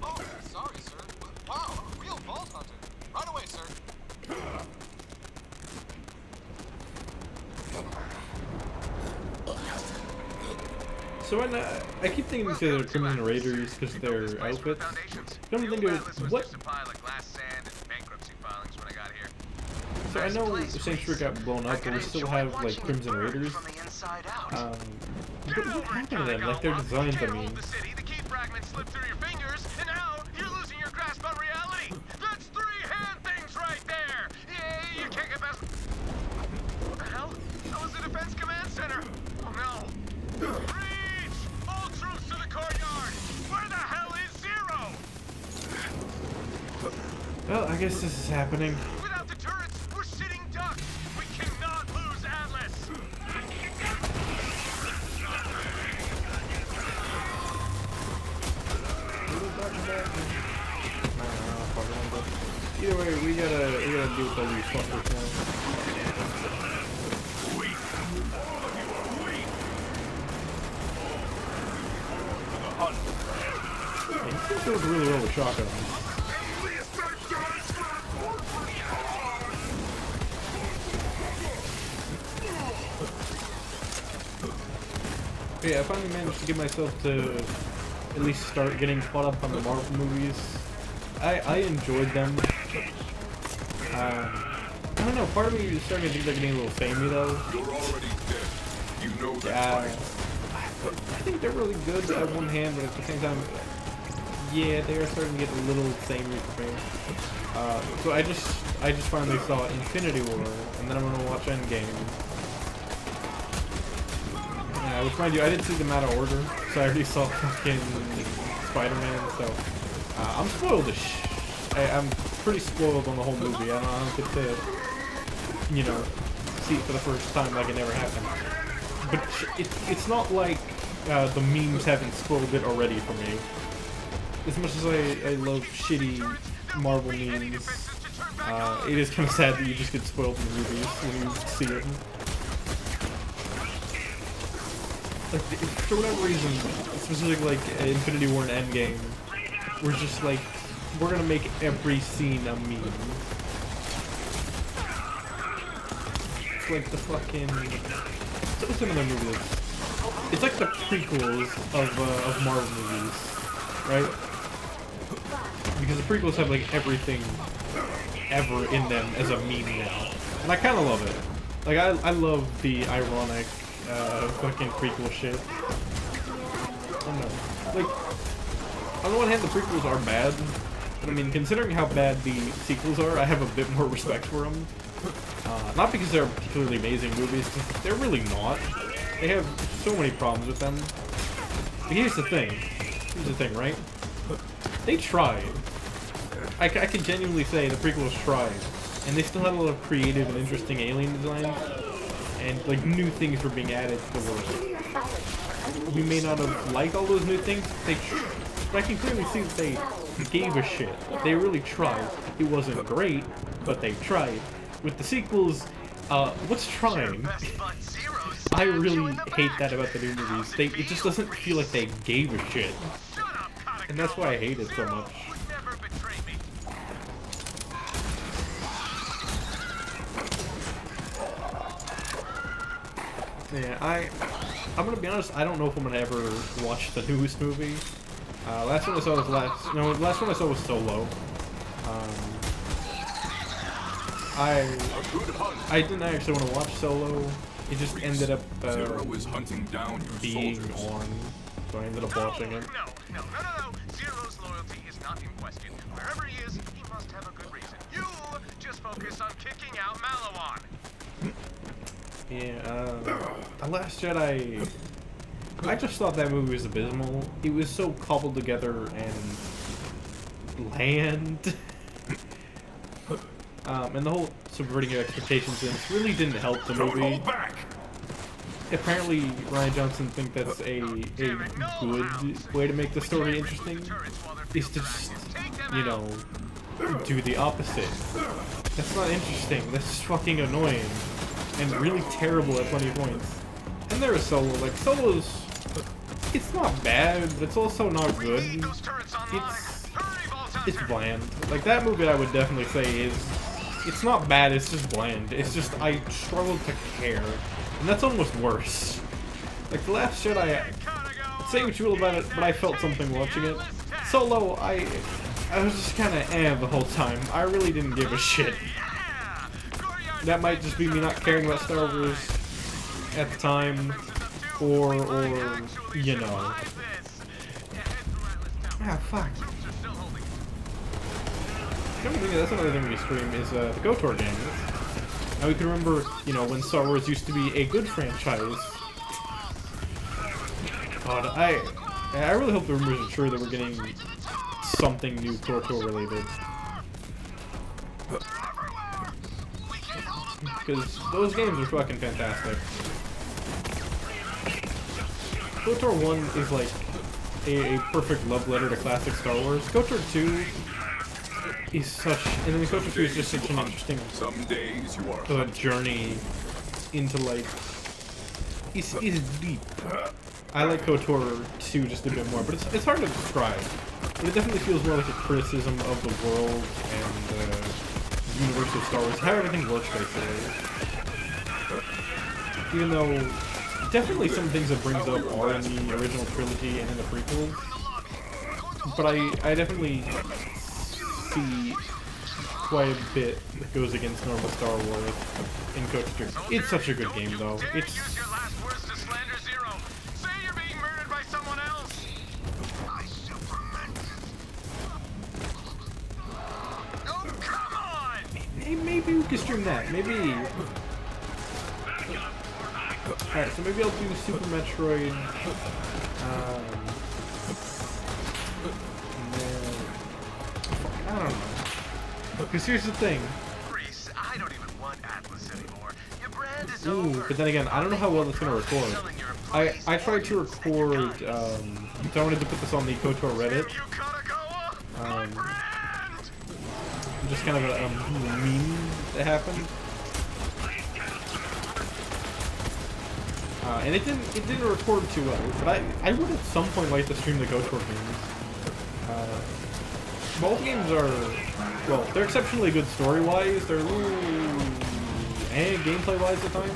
Oh, sorry, sir. Wow, a real vault hunter. Right away, sir. So I keep thinking these guys are Crimson Raiders because of their outfits. Come to think of it, what? So I know Sanctuary got blown up, but we still have, like, Crimson Raiders. What happened to them? Like, their designs, I mean. The key fragment slipped through your fingers, and now you're losing your grasp on reality. That's 3 hand things right there. Yeah, you can't get past. What the hell? That was the Defense Command Center. Oh no. Breach! All troops to the courtyard. Where the hell is Zero? Well, I guess this is happening. Without the turrets, we're sitting ducks. We cannot lose Atlas. Either way, we gotta deal with all these fuckers now. Yeah, he seems to work really well with shotguns. Yeah, I finally managed to get myself to at least start getting caught up on the Marvel movies. I enjoyed them. I don't know, part of me is starting to think they're getting a little samey though. You're already dead. You know that. I think they're really good at one hand, but at the same time, yeah, they are starting to get a little samey for me. So I just finally saw Infinity War, and then I'm gonna watch Endgame. Yeah, which mind you, I didn't see them out of order, so I already saw fucking Spider-Man, so I'm spoiled I'm pretty spoiled on the whole movie. I don't get to, you know, see it for the first time like it never happened. But it's not like the memes haven't spoiled it already for me. As much as I love shitty Marvel memes, it is kind of sad that you just get spoiled in the movies when you see it. Like, for whatever reason, specifically like Infinity War and Endgame, we're just like, we're gonna make every scene a meme. It's like the fucking... What's another movie that's... It's like the prequels of Marvel movies, right? Because the prequels have like everything ever in them as a meme now. And I kinda love it. Like, I love the ironic, fucking prequel shit. I don't know. Like, on the one hand, the prequels are bad. But I mean, considering how bad the sequels are, I have a bit more respect for them. Not because they're particularly amazing movies, because they're really not. They have so many problems with them. But here's the thing, right? They tried. I can genuinely say the prequels tried. And they still had a lot of creative and interesting alien designs. And, like, new things were being added to the world. We may not have liked all those new things, but I can clearly see that they gave a shit. They really tried. It wasn't great, but they tried. With the sequels, what's trying? I really hate that about the new movies. It just doesn't feel like they gave a shit. And that's why I hate it so much. Yeah, I'm gonna be honest, I don't know if I'm gonna ever watch the newest movie. Last one I saw was last one I saw was Solo. I didn't actually want to watch Solo. It just ended up Zero is hunting down your being soldiers. on, so I ended up watching it. No. Zero's loyalty is not in question. Wherever he is, he must have a good reason. You just focus on kicking out Malawan. Yeah, The Last Jedi, I just thought that movie was abysmal. It was so cobbled together and bland. And the whole subverting your expectations in really didn't help the Don't movie. hold back. Apparently, Ryan Johnson thinks that's a good way to make the story interesting, is to just, you know, do the opposite. That's not interesting, that's just fucking annoying. And really terrible at plenty of points. And there is Solo, like, Solo's... It's not bad, but it's also not good. It's bland. Like, that movie I would definitely say is... It's not bad, it's just bland. It's just, I struggled to care. And that's almost worse. Like, The Last Jedi, say what you will about it, but I felt something watching it. Solo, I was just kinda the whole time. I really didn't give a shit. That might just be me not caring about Star Wars at the time, or you know. Ah, fuck. That's another thing we stream is the KOTOR games. Now we can remember, you know, when Star Wars used to be a good franchise. God, I really hope the rumors are true that we're getting something new KOTOR related. Because those games are fucking fantastic. KOTOR 1 is like a perfect love letter to classic Star Wars. KOTOR 2 is such, and then KOTOR 2 is just such an interesting Some days you are journey into like, it's deep. I like KOTOR 2 just a bit more, but it's hard to describe. but it definitely feels more like a criticism of the world and the universe of Star Wars, how everything works basically. Even though definitely some things it brings up are in the original trilogy and in the prequels, but I definitely see quite a bit that goes against normal Star Wars in Coach Strict. It's such a good game though. It's Use your last words to slander Zero. Say you're being murdered by someone else. I Superman. Oh, come on! maybe we can stream that. Maybe. Alright, so maybe I'll do Super Metroid. And then, I don't know. Because here's the thing. Reese, I don't even want Atlas anymore. Your brand is Ooh, over. but then again, I don't know how well it's gonna record. I tried to record. So I wanted to put this on the KOTOR Reddit. You gotta go up, my Um, brand! Just kind of a meme that happened. And it didn't record too well, but I would at some point like to stream the KOTOR games. Both games are, well, they're exceptionally good story-wise, they're and gameplay-wise at times.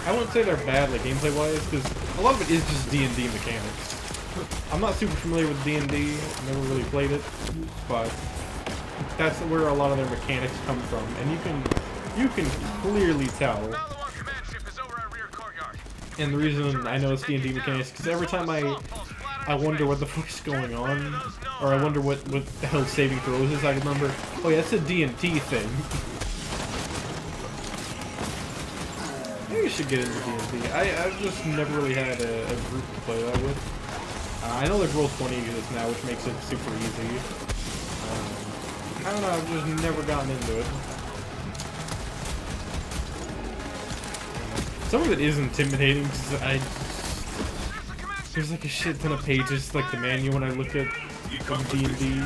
I wouldn't say they're bad, like, gameplay-wise, because a lot of it is just D&D mechanics. I'm not super familiar with D&D, I've never really played it, but that's where a lot of their mechanics come from, and you can clearly tell. And the reason I know it's D&D mechanics, because every time I wonder what the fuck's going on, or I wonder what the hell saving throws is, I remember, oh yeah, that's a D&D thing. Maybe I should get into D&D. I've just never really had a group to play that with. I know there's Roll20 exists now, which makes it super easy. I don't know, I've just never gotten into it. Some of it is intimidating because there's like a shit ton of pages, like the manual when I look at D&D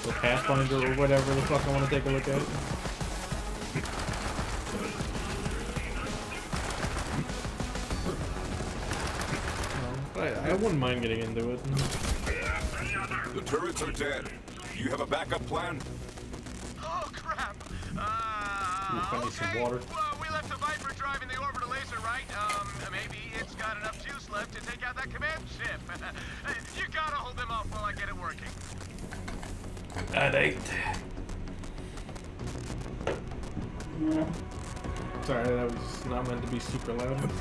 or Pathfinder or whatever the fuck I want to take a look at. But I wouldn't mind getting into it. The turrets are dead. Do you have a backup plan? Oh crap! I need some water. We left the Viper driving the orbital laser, right? Maybe it's got enough juice left to take out that command ship. You gotta hold them off while I get it working. At 8. Sorry, that was not meant to be super loud.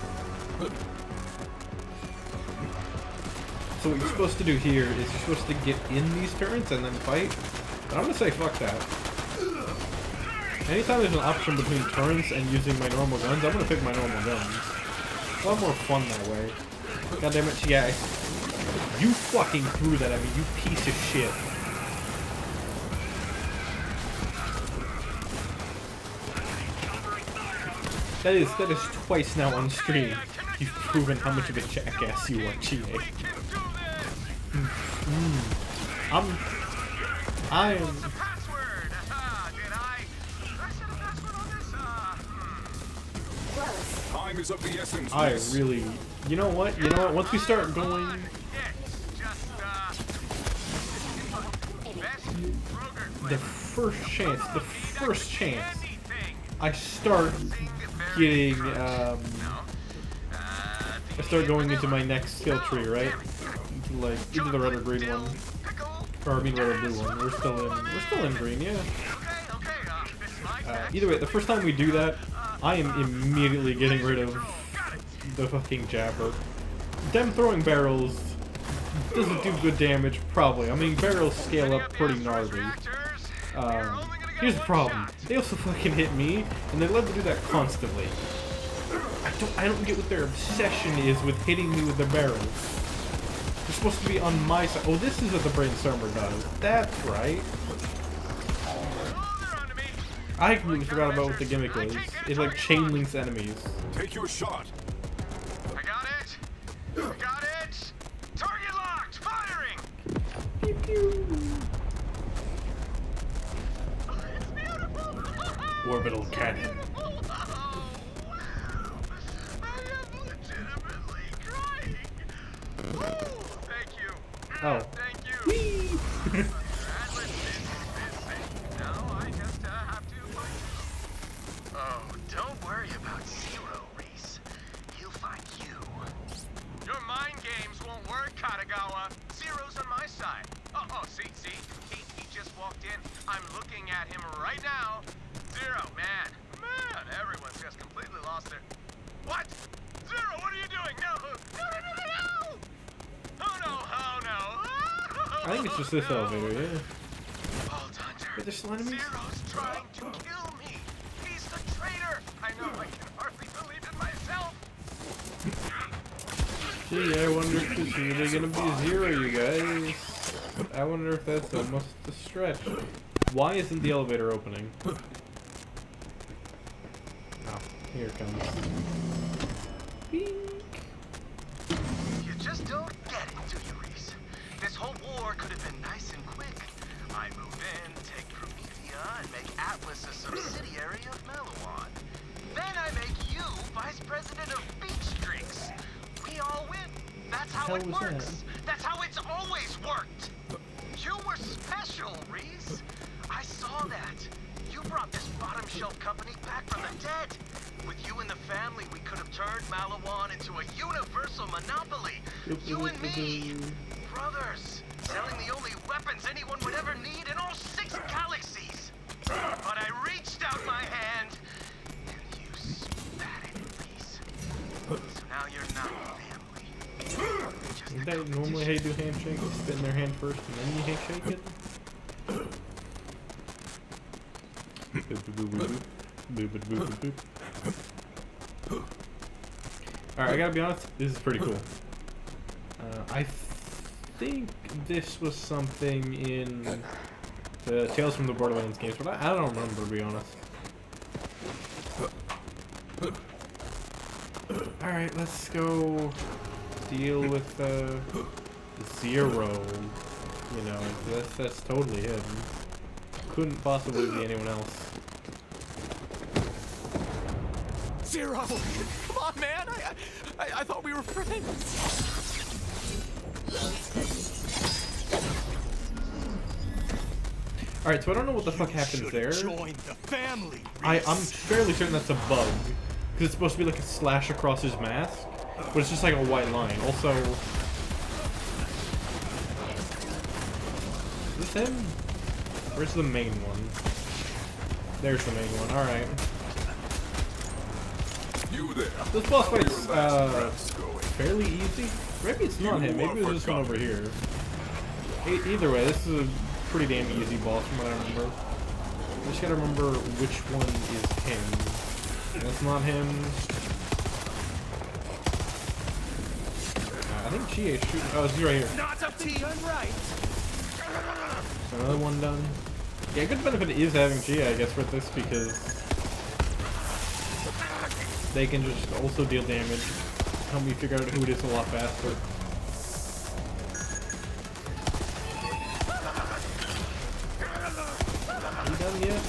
So what you're supposed to do here is you're supposed to get in these turrets and then fight. But I'm gonna say fuck that. Anytime there's an option between turrets and using my normal guns, I'm gonna pick my normal guns. It's a lot more fun that way. God damn it, yeah. You fucking threw that at me, you piece of shit. That is twice now on stream. You've proven how much of a jackass you are, Chie. I am. Time is of the essence. I really. You know what? Once we start going. The first chance I start getting, I start going into my next skill tree, right? Like, either the red or green one. Or I mean red or blue one. We're still in green, yeah. Either way, the first time we do that, I am immediately getting rid of the fucking Jabber. Them throwing barrels doesn't do good damage, probably. I mean, barrels scale up pretty gnarly. Here's the problem. They also fucking hit me, and they love to do that constantly. I don't get what their obsession is with hitting me with the barrels. They're supposed to be on my side. Oh, this is what the brainstormer does. That's right. I completely forgot about what the gimmick was. It like chain links enemies. Take your shot. I got it. Target locked. Firing. Pew pew. It's beautiful. Orbital cannon. Oh, wow. I am legitimately crying. Woo, Oh. Thank you. Whee! Atlas is busy. Now I just have to find you. Oh, don't worry about Zero, Reese. He'll find you. Your mind games won't work, Katagawa. Zero's on my side. See? He just walked in. I'm looking at him right now. Zero, man, everyone's just completely lost their... What? Zero, what are you doing? No! Oh no! I think it's just this elevator, yeah. Vault Hunter. Wait, there's still enemies? Zero's trying to kill me. He's the traitor. I know, I can hardly believe it myself. Gee, I wonder if it's really gonna be Zero, you guys. I wonder if that's almost a stretch. Why isn't the elevator opening? Oh, here it comes. Beep. You just don't get it, do you, Reese? This whole war could have been nice and quick. I move in, take Promethea, and make Atlas a subsidiary of Malawan. Then I make you vice president of Beach Drinks. We all win. That's how it works. That's how it's always worked. You were special, Reese. I saw that. You brought this bottom shelf company back from the dead. With you and the family, we could have turned Malawan into a universal monopoly. You and me, brothers, selling the only weapons anyone would ever need in all 6 galaxies. But I reached out my hand, and you spat in it, Reese. So now you're not family. Isn't that normally how you do handshakes? You spit in their hand first and then you handshake it? Alright, I gotta be honest, this is pretty cool. I think this was something in the Tales from the Borderlands games, but I don't remember, to be honest. Alright, let's go deal with Zero. You know, that's totally him. Couldn't possibly be anyone else. Zero! Come on, man! I thought we were friends! Alright, so I don't know what the fuck happens there. Join the family, I'm fairly certain that's a bug. Because it's supposed to be like a slash across his mask. But it's just like a white line. Also... Is this him? Where's the main one? There's the main one, alright. You there. This boss fight's fairly easy. Maybe it's not him, maybe it was this one over here. Either way, this is a pretty damn easy boss from what I remember. I just gotta remember which one is him. That's not him. I think Chie is shooting. Oh, it's right here. Not up to you, right? Another one done. Yeah, good benefit is having Chie, I guess, with this because they can just also deal damage. Help me figure out who it is a lot faster. Are you done yet?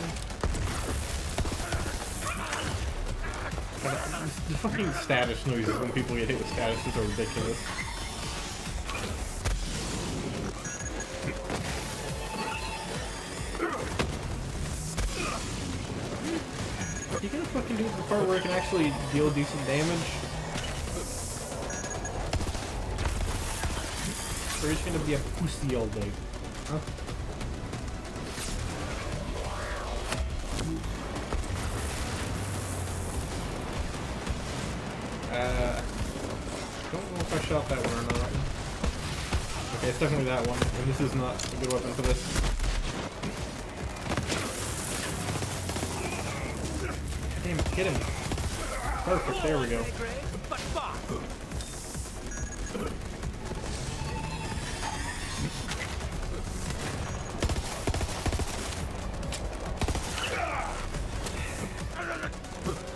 The fucking status noises when people get hit with statuses are ridiculous. Are you gonna fucking do the part where I can actually deal decent damage? Or is gonna be a pussy all day? Huh? Don't know if I shot that one or not. Okay, it's definitely that one, and this is not a good weapon for this. Damn it, get him. Perfect, there we go.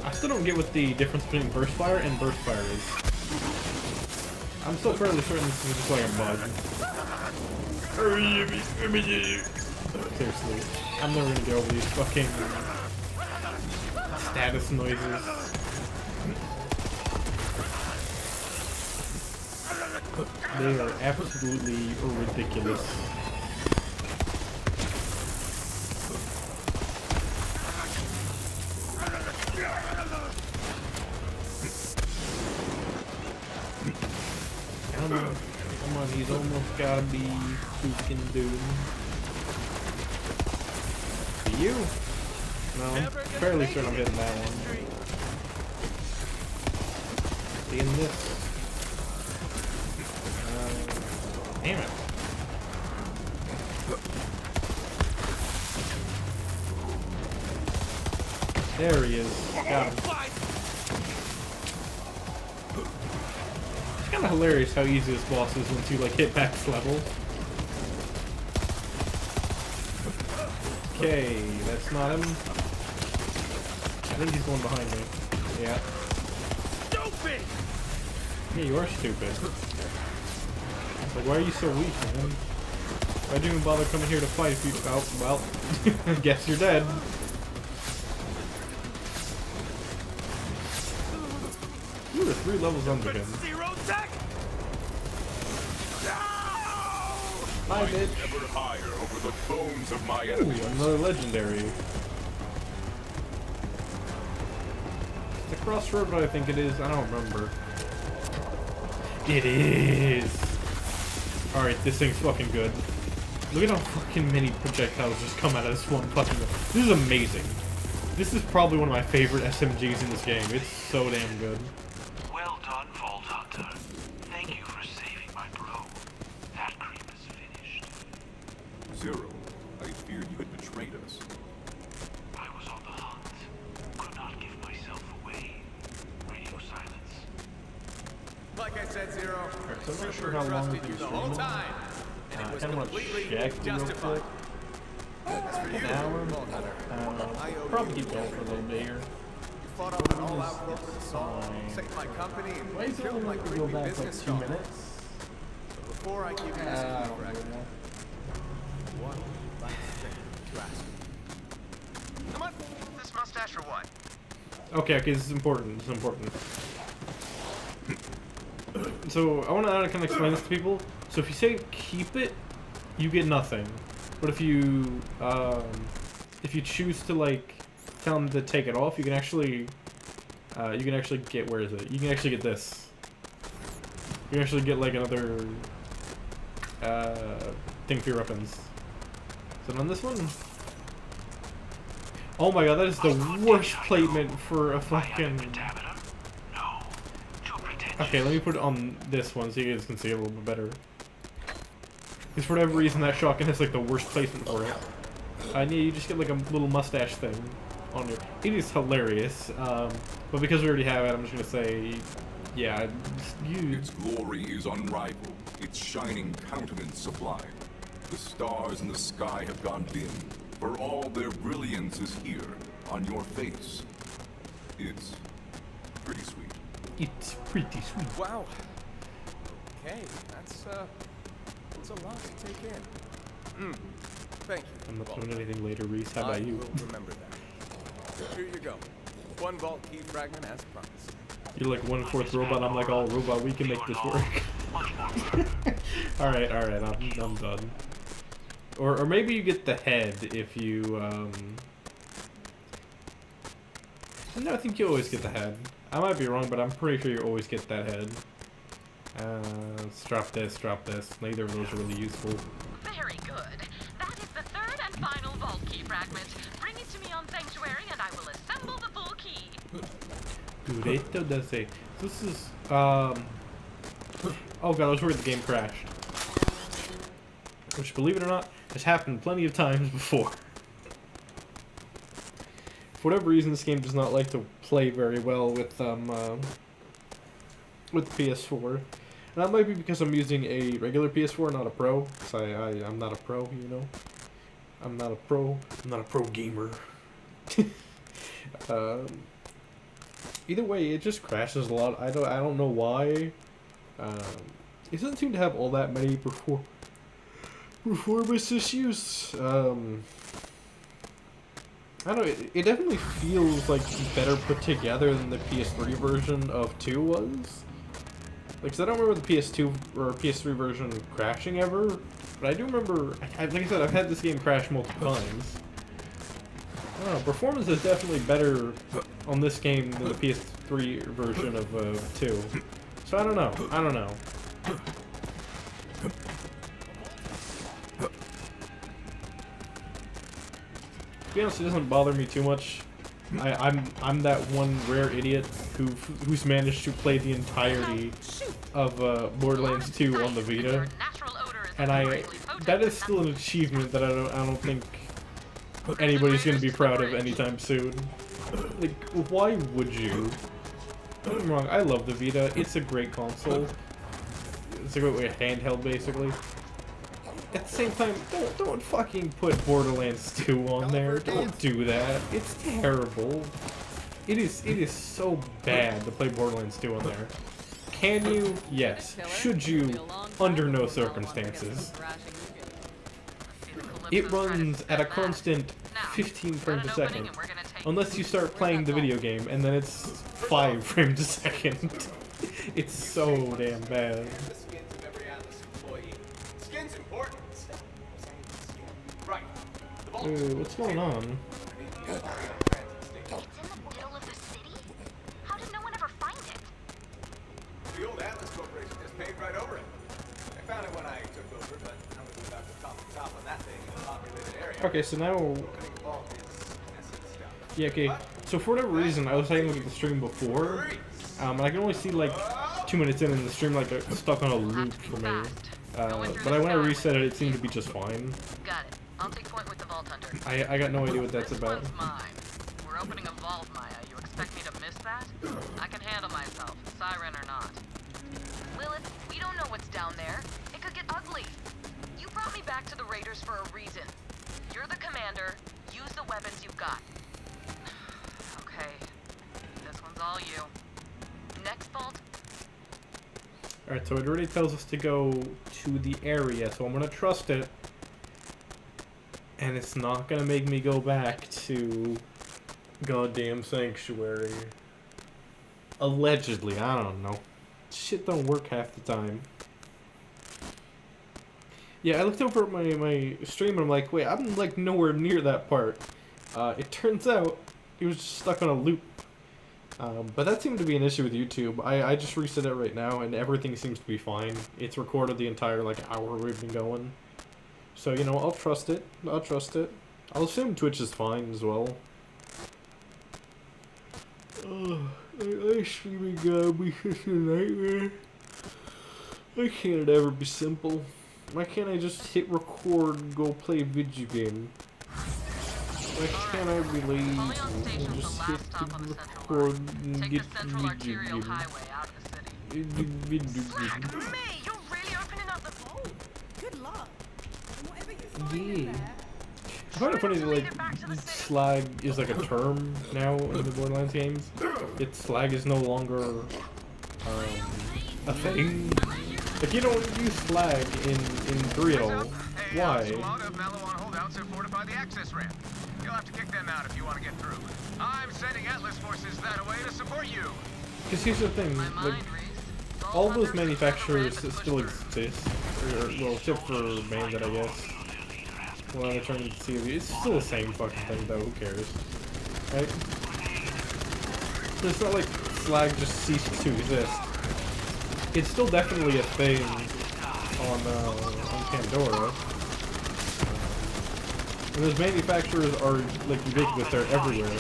I still don't get what the difference between burst fire and burst fire is. I'm still fairly certain this is just like a bug. Seriously, I'm never gonna get over these fucking status noises. They are absolutely ridiculous. Come on, he's almost gotta be freaking doomed. To you? No, I'm fairly certain I'm hitting that one. Seeing this? Damn it. There he is. Got him. It's kind of hilarious how easy this boss is once you like hit max level. Okay, that's not him. I think he's going behind me. Yeah. Stupid! Yeah, you are stupid. Like, why are you so weak, man? Why'd you even bother coming here to fight if you... Oh, well, I guess you're dead. You were 3 levels under him. Zero tech! Hi, bitch. Ever higher over the bones of my Ooh, enemies. another legendary. It's a crossroad, I think it is. I don't remember. It is! Alright, this thing's fucking good. Look at how fucking many projectiles just come out of this one fucking... This is amazing. This is probably one of my favorite SMGs in this game. It's so damn good. Well done, Vault Hunter. Thank you for saving my bro. That creep is finished. Zero, I feared you had betrayed us. I was on the hunt. Could not give myself away. Radio silence. Like I said, Zero, Alright, so I'm not sure Trooper how long trusted we've you been the whole streaming. time, and it was I kind of want to completely check real justified. quick. As for you, An hour. Vault Hunter, I owe Probably you keep going for a little bit here. You fought off an all-out corporate assault, Fine. saved my company, and Why is it killed only my like to go creepy back like business 2 stalker. minutes? But before I give you this I key don't fragment, really know. one last thing to ask you. Come on, this mustache or what? Okay, this is important. This is important. So I want to kind of explain this to people. So if you say keep it, you get nothing. But if you choose to like tell them to take it off, you can actually get, where is it? You can actually get this. You can actually get like another thing for your weapons. Is it on this one? Oh my god, that is the worst placement for a fucking... Pentameter? No. Too pretentious. Okay, let me put it on this one so you guys can see it a little bit better. Because for whatever reason, that shotgun has like the worst placement for it. Yeah, you just get like a little mustache thing on your... It is hilarious, but because we already have it, I'm just gonna say, yeah, you... Its glory is unrivaled, its shining countenance sublime. The stars in the sky have gone dim, for all their brilliance is here, on your face. It's pretty sweet. It's pretty sweet. Wow. Okay, that's a lot to take in. Thank you. I'm not Vault doing Hunter. anything later, Reese. How about I you? will remember that. Here you go. One vault key fragment as promised. You're like 1/4 robot, I'm like all robot, we can make this work. Alright, I'm done. Or maybe you get the head if you, No, I think you always get the head. I might be wrong, but I'm pretty sure you always get that head. Let's drop this. Neither of those are really useful. Very good. That is the third and final vault key fragment. Bring it to me on Sanctuary and I will assemble the full key. Dureto does say. This is, oh god, I was worried the game crashed. Which, believe it or not, has happened plenty of times before. For whatever reason, this game does not like to play very well with PS4. And that might be because I'm using a regular PS4, not a Pro. Because I'm not a pro, you know. I'm not a pro gamer. Either way, it just crashes a lot. I don't know why. It doesn't seem to have all that many performance issues. I don't know, it definitely feels like better put together than the PS3 version of 2 was. Like, 'cause I don't remember the PS2 or PS3 version crashing ever, but I do remember, like I said, I've had this game crash multiple times. I don't know, performance is definitely better on this game than the PS3 version of 2. So I don't know. To be honest, it doesn't bother me too much. I'm that one rare idiot who's managed to play the entirety of Borderlands 2 on the Vita, and that is still an achievement that I don't think anybody's gonna be proud of anytime soon. Like, why would you? Don't get me wrong, I love the Vita. It's a great console. It's a great way of handheld, basically. At the same time, don't fucking put Borderlands 2 on there. Don't do that. It's terrible. It is so bad to play Borderlands 2 on there. Can you? Yes. Should you? Under no circumstances. It runs at a constant 15 frames a second. Unless you start playing the video game, and then it's 5 frames a second. It's so damn bad. Ooh, what's going on? It's in the middle of the city? How did no one ever find it? The old Atlas Corporation just paved right over it. I found it when I took over, but I was about to top on that thing in a populated area. Okay, so now... Opening the vault is messy stuff. Yeah, okay. So for whatever reason, I was taking a look at the stream before, and I can only see like 2 minutes in, and the stream like stuck on a loop for me. But when I reset it, it seemed to be just fine. Got it. I'll take point with the Vault Hunter. I got no idea what that's This about. one's mine. We're opening a vault, Maya. You expect me to miss that? I can handle myself, siren or not. Lilith, we don't know what's down there. It could get ugly. You brought me back to the Raiders for a reason. You're the commander. Use the weapons you've got. Okay. This one's all you. Next vault. Alright, so it already tells us to go to the area, so I'm gonna trust it. And it's not gonna make me go back to goddamn Sanctuary. Allegedly, I don't know. Shit don't work half the time. Yeah, I looked over at my stream and I'm like, wait, I'm like nowhere near that part. It turns out it was just stuck on a loop. But that seemed to be an issue with YouTube. I just reset it right now and everything seems to be fine. It's recorded the entire like hour we've been going. So, you know, I'll trust it. I'll trust it. I'll assume Twitch is fine as well. I streaming gotta be such a nightmare. Why can't it ever be simple? Why can't I just hit record and go play a video game? Why can't I be lazy and just hit record and Take get the Central video Arterial game? Highway out of the city. Slack me! You're really opening up the vault? Good luck. Whatever you find Yeah. in there. I find it funny that like slag is like a term now in the Borderlands games. Slag is no longer a thing. Like you don't use slag in 3 at all. Why? Squad of Mallow on holdouts have fortified the access ramp. You'll have to kick them out if you want to get through. I'm sending Atlas forces that way to support you. Because here's the thing, My like, mind reads. all those manufacturers still exist. Or, well, except for Bandit, I guess. Well, they're trying to see if it's still the same fucking thing though, who cares? Right? It's not like slag just ceased to exist. It's still definitely a thing on Pandora. And those manufacturers are like ubiquitous, they're everywhere.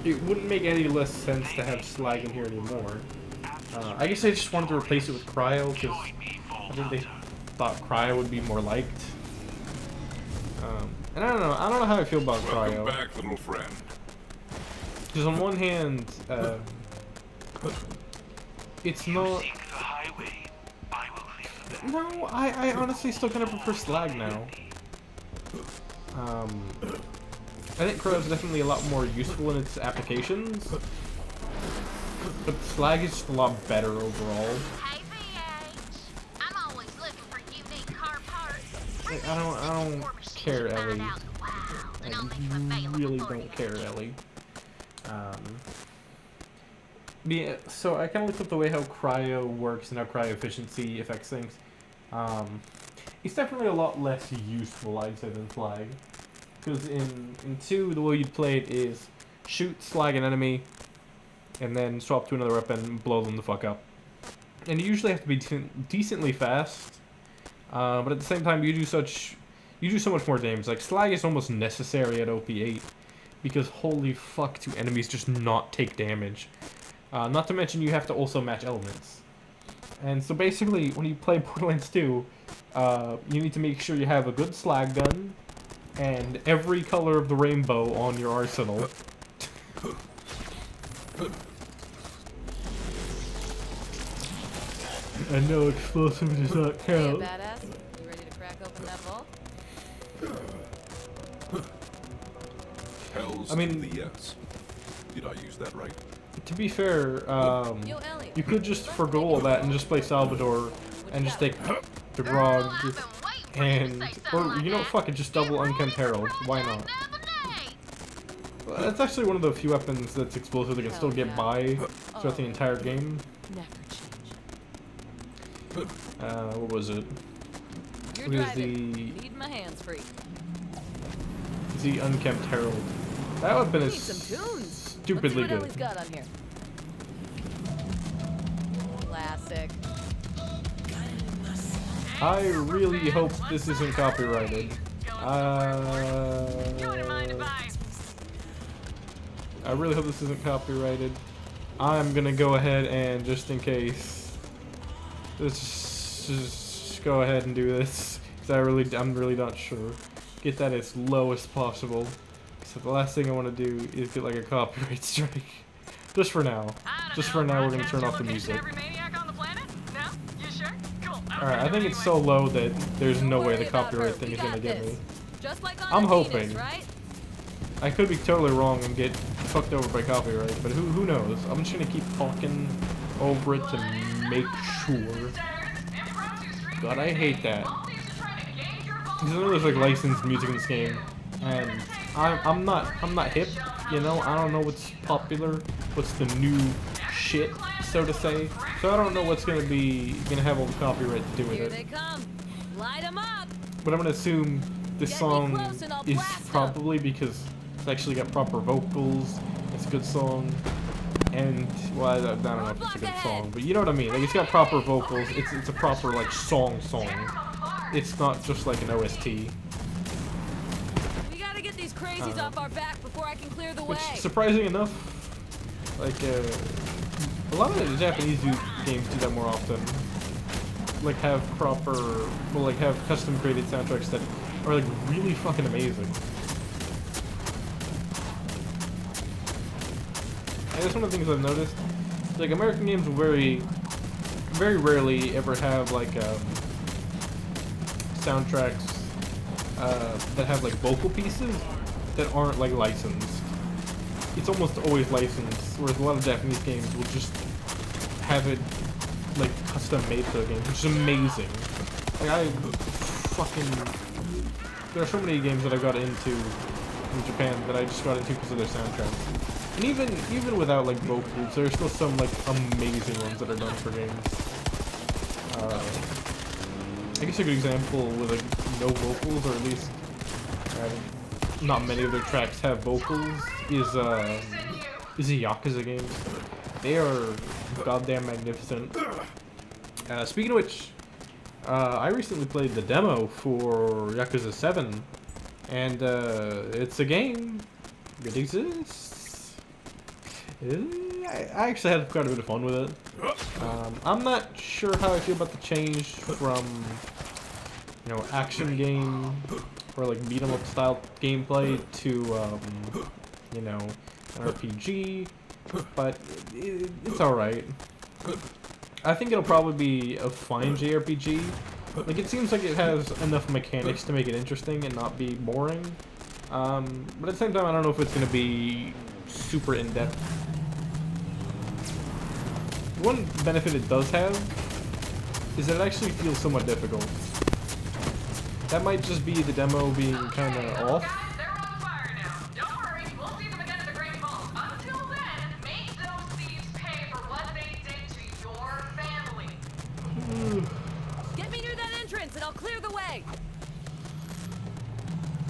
It wouldn't make any less sense to have slag in here anymore. I guess I just wanted to replace it with cryo because I think they thought cryo would be more liked. And I don't know how I feel about Welcome cryo. back, little friend. Because on one hand, it's not. Seek the highway. I will leave the No, I honestly still kind of prefer slag now. I think cryo is definitely a lot more useful in its applications. But slag is just a lot better overall. Hey, VH. I'm always looking for unique car parts. Like, I don't care, Ellie. Wow, and I'll make them I available really for you. don't care, Ellie. Yeah, so I kind of looked up the way how cryo works and how cryo efficiency affects things. It's definitely a lot less useful, I'd say, than Slag. Because in 2, the way you'd play it is shoot, slag an enemy, and then swap to another weapon and blow them the fuck up. And you usually have to be decently fast, but at the same time you do so much more damage. Like, slag is almost necessary at OP8, because holy fuck do enemies just not take damage. Not to mention you have to also match elements. And so basically, when you play Borderlands 2, you need to make sure you have a good slag gun, and every color of the rainbow on your arsenal. And no explosive does not count. Hey, badass. You ready to crack open that vault? Hells I mean- to the yes. Did I use that right? To be fair, Yo, Ellie. you could just forgo all that and just play Salvador and just take the grog and, or you know, fuck it, just double Unkempt Herald. Why not? Well, that's actually one of the few weapons that's explosive that can still get by throughout the entire game. Never change. What was it? You're It was driving. the Need my hands free. Unkempt Herald. That weapon Need is some tunes. stupidly Let's see what good. Ellie's got on here. Classic. I really hope this isn't copyrighted. I really hope this isn't copyrighted. I'm gonna go ahead and, just in case, let's just go ahead and do this, because I'm really not sure. Get that as low as possible. So the last thing I want to do is get like a copyright strike. Just for now. Just for now, we're gonna turn off the music. Alright, I think it's so low that there's no way the copyright thing is gonna get me. Just like on I'm a hoping. penis, right? I could be totally wrong and get fucked over by copyright, but who knows? I'm just gonna keep talking over it to make sure. God, I hate that. Because I know there's like licensed music in this game, and I'm not hip, you know. I don't know what's popular, what's the new shit, so to say. So I don't know what's gonna have all the copyright to do with Here it. they come. Light 'em up. But I'm gonna assume this Get me song close and I'll is blast 'em. probably because it's actually got proper vocals. It's a good song, and well, I don't know if it's a good song, but you know what I mean. Like, it's got proper vocals. It's a proper like song. It's not just like an OST. We gotta get these crazies off our back before I can clear the way. Which, surprising enough, like a lot of the Japanese games do that more often. Like have have custom created soundtracks that are like really fucking amazing. And that's one of the things I've noticed. Like, American games will very rarely ever have like soundtracks that have like vocal pieces that aren't like licensed. It's almost always licensed, whereas a lot of Japanese games will just have it like custom made for the game, which is amazing. Like, there are so many games that I got into in Japan that I just got into because of their soundtracks. And even without like vocals, there's still some like amazing ones that are done for games. I guess a good example with like no vocals, or at least not many of their tracks have vocals, is the Yakuza games. They are goddamn magnificent. Speaking of which, I recently played the demo for Yakuza 7, and it's a game. It exists. I actually had quite a bit of fun with it. I'm not sure how I feel about the change from, you know, action game or like beat 'em up style gameplay to, you know, an RPG, but it's alright. I think it'll probably be a fine JRPG. Like, it seems like it has enough mechanics to make it interesting and not be boring. But at the same time, I don't know if it's going to be super in-depth. One benefit it does have is that it actually feels somewhat difficult. That might just be the demo being kind of off. They're on fire now. Don't worry, we'll see them again at the Great Falls. Until then, make those thieves pay for way!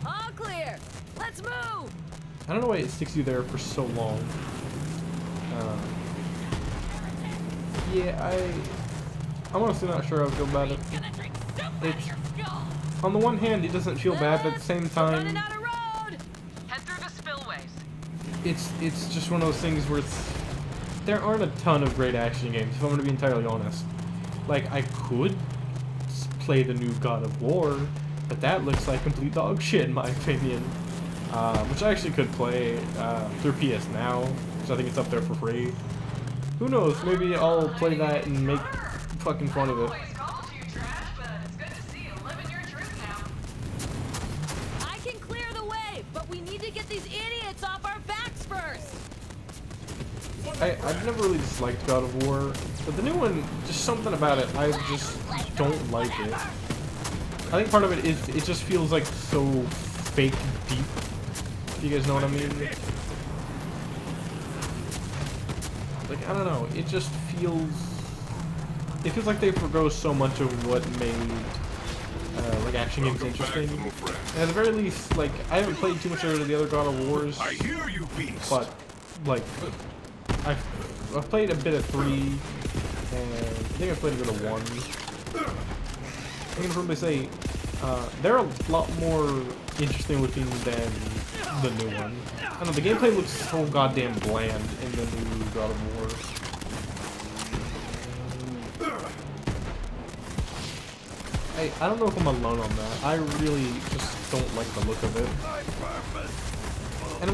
All clear! Let's move! I don't know why it sticks you there for so long. Yeah, I'm honestly not sure how I feel about it. It's, on the one hand, it doesn't feel bad, but at the same time, Head through the spillways. it's just one of those things where there aren't a ton of great action games, if I'm going to be entirely honest. Like, I could play the new God of War, but that looks like complete dog shit in my opinion. Which I actually could play through PS Now, because I think it's up there for free. Who knows, maybe I'll play that and make fucking fun of it. I can clear the way, but we need to get these idiots off our backs first! I've never really disliked God of War, but the new one, just something about it, I just don't like it. I think part of it is, it just feels like so fake deep. You guys know what I mean? Like, I don't know, it just feels... It feels like they forgo so much of what made, like, action games interesting. And at the very least, like, I haven't played too much of the other God of Wars, but, like, I've played a bit of 3, and I think I've played a bit of 1. I can probably say, they're a lot more interesting looking than the new one. I don't know, the gameplay looks so goddamn bland in the new God of War. I don't know if I'm alone on that. I really just don't like the look of it. And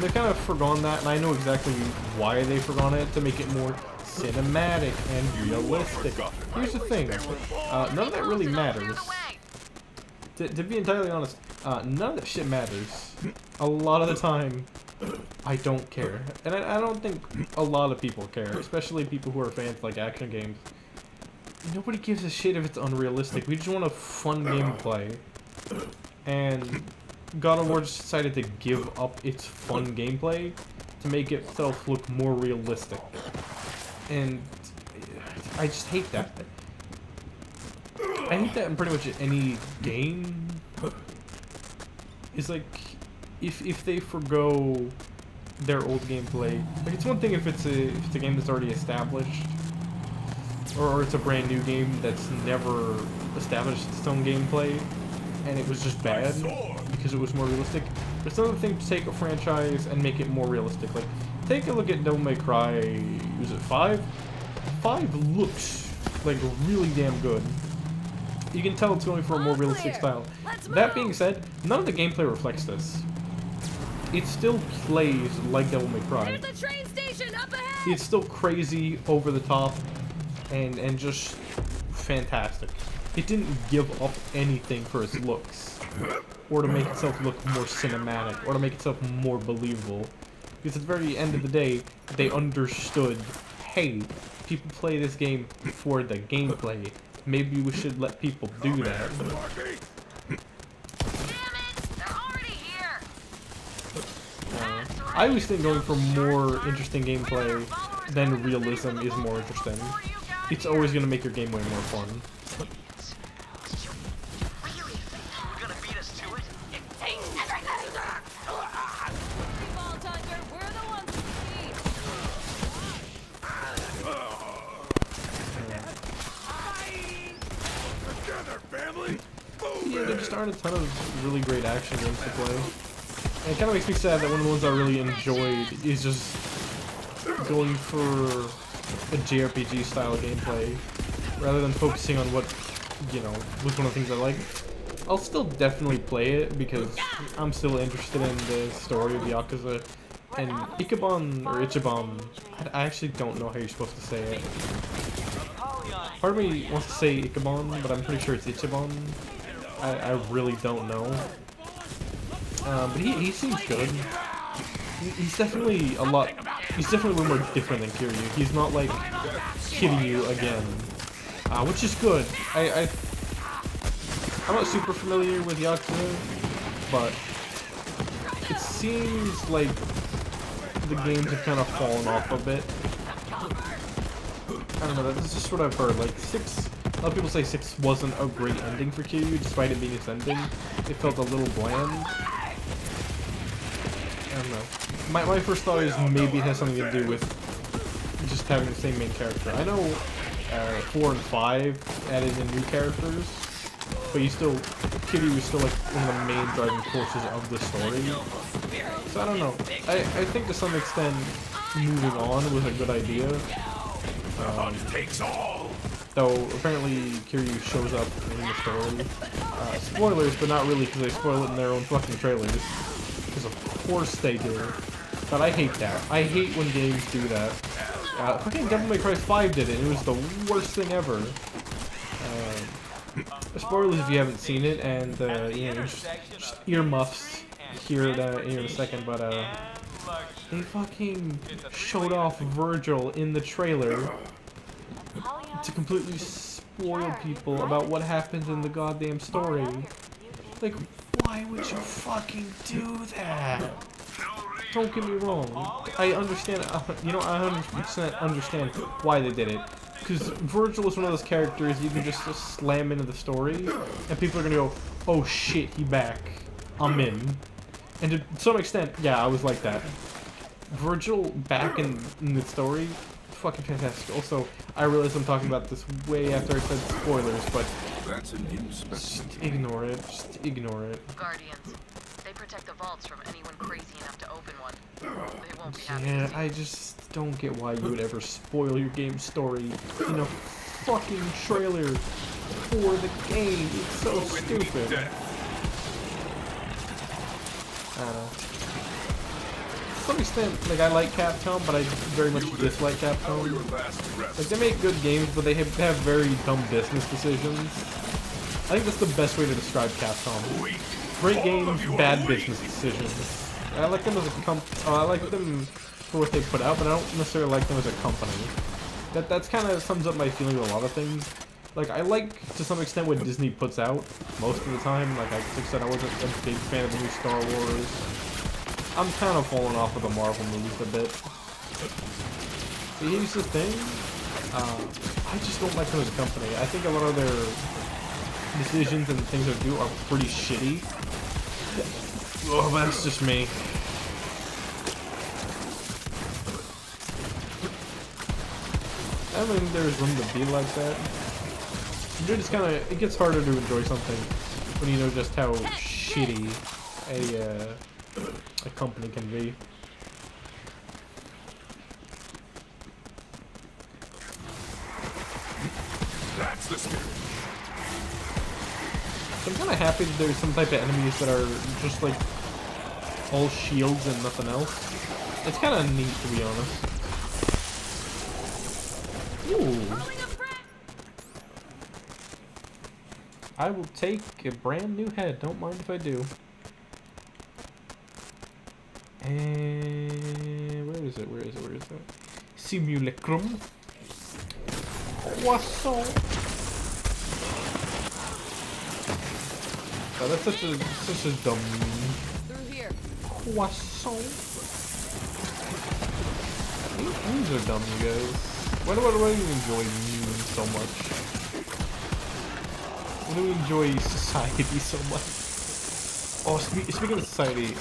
they've kind of forgone that, and I know exactly why they forgone it, to make it more cinematic and realistic. Here's the thing, none of that really matters. To be entirely honest, none of that shit matters. A lot of the time, I don't care. And I don't think a lot of people care, especially people who are fans like action games. Nobody gives a shit if it's unrealistic. We just want a fun gameplay. And God of War just decided to give up its fun gameplay to make itself look more realistic. And I just hate that. I hate that in pretty much any game. It's like, if they forgo their old gameplay, like, it's one thing if it's a game that's already established, or it's a brand new game that's never established its own gameplay, and it was just bad because it was more realistic. But it's another thing to take a franchise and make it more realistic. Like, take a look at Devil May Cry, was it 5? 5 looks like really damn good. You can tell it's going for a more realistic style. That being said, none of the gameplay reflects this. It still plays like Devil May Cry. There's a train station up ahead! It's still crazy, over the top, and just fantastic. It didn't give up anything for its looks, or to make itself look more cinematic, or to make itself more believable. Because at the very end of the day, they understood, hey, people play this game for the gameplay. Maybe we should let people do that. I always think going for more interesting gameplay than realism is more interesting. It's always going to make your game way more fun. Yeah, there just aren't a ton of really great action games to play. And it kind of makes me sad that one of the ones I really enjoyed is just going for a JRPG style gameplay rather than focusing on what, you know, was one of the things I like. I'll still definitely play it because I'm still interested in the story of Yakuza. And Ichiban, I actually don't know how you're supposed to say it. Part of me wants to say Ichiban, but I'm pretty sure it's Ichiban. I really don't know. But he seems good. He's definitely a lot. He's definitely a little more different than Kiryu. He's not like kidding you again, which is good. I'm not super familiar with Yakuza, but it seems like the games have kind of fallen off a bit. I don't know. That's just what I've heard. Like 6 lot of people say 6 wasn't a great ending for Kiryu, despite it being its ending. It felt a little bland. I don't know. My first thought is maybe it has something to do with just having the same main character. I know 4 and 5 added in new characters, but Kiryu is still like one of the main driving forces of the story. So I don't know. I think to some extent moving on was a good idea. Though apparently Kiryu shows up in the story. Spoilers, but not really because they spoil it in their own fucking trailers. Because of course they do. But I hate that. I hate when games do that. Fucking Devil May Cry 5 did it. It was the worst thing ever. Spoilers if you haven't seen it, and you know, just earmuffs here in a second. But they fucking showed off Virgil in the trailer to completely spoil people about what happens in the goddamn story. Like, why would you fucking do that? Don't get me wrong. I understand, you know, I 100% understand why they did it. Because Virgil is one of those characters you can just slam into the story, and people are gonna go, oh shit, he back. I'm in. And to some extent, yeah, I was like that. Virgil back in the story, fucking fantastic. Also, I realize I'm talking about this way after I said spoilers, but That's a new specimen. just ignore it. Just ignore it. Guardians. They protect the vaults from anyone crazy enough to open one. They won't be happy Yeah, to see I just don't get why you would ever spoil your game story in a fucking trailer for the game. It's so stupid. I don't know. To some extent, like, I like Capcom, but I very much dislike Capcom. Like, they make good games, but they have very dumb business decisions. I think that's the best way to describe Capcom. Great games, bad business decisions. I like them as a I like them for what they put out, but I don't necessarily like them as a company. That's kind of sums up my feeling with a lot of things. Like, I like, to some extent, what Disney puts out, most of the time. Like I said, I wasn't a big fan of the new Star Wars. I'm kind of falling off of the Marvel movies a bit. But here's the thing, I just don't like them as a company. I think a lot of their decisions and things they do are pretty shitty. Oh, that's just me. I don't think there's room to be like that. It gets harder to enjoy something when you know just how shitty a company can be. That's the spirit. So I'm kind of happy that there's some type of enemies that are just like all shields and nothing else. It's kind of neat, to be honest. Ooh. I will take a brand new head. Don't mind if I do. And where is it? Where is it? Where is it? Simulacrum. Croissant. Oh, that's such a dumb meme. Through here. Croissant. Memes are dumb, you guys. Why do I even enjoy memes so much? Why do we enjoy society so much? Oh, speaking of society,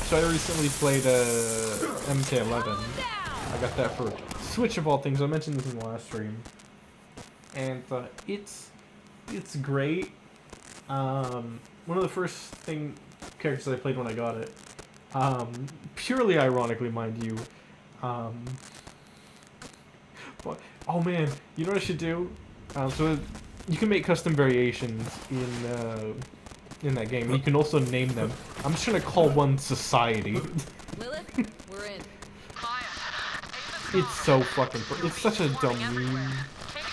so I recently played MK11. I got that for Switch of all things. I mentioned this in the last stream, and it's great. One of the first characters I played when I got it, purely ironically, mind you. But, oh man, you know what I should do? So you can make custom variations in that game. You can also name them. I'm just gonna call one Society. Lilith, we're in. It's so fucking. It's such a dumb meme.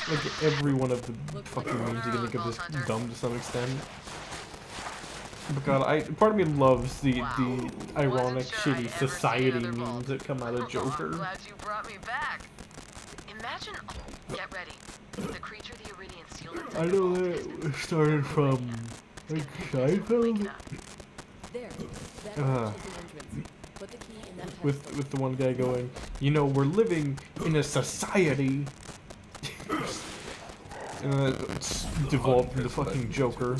Like every one of the fucking memes you can think of is dumb to some extent. But God, part of me loves the ironic, shitty Society memes that come out of Joker. Glad you brought me back. Imagine. Get ready. The creature the Iridian sealed inside I know that started from like Seinfeld. There. That is the entrance. Put the key in that With the one guy going, you know, we're living in a society. and then it's devolved into fucking Joker.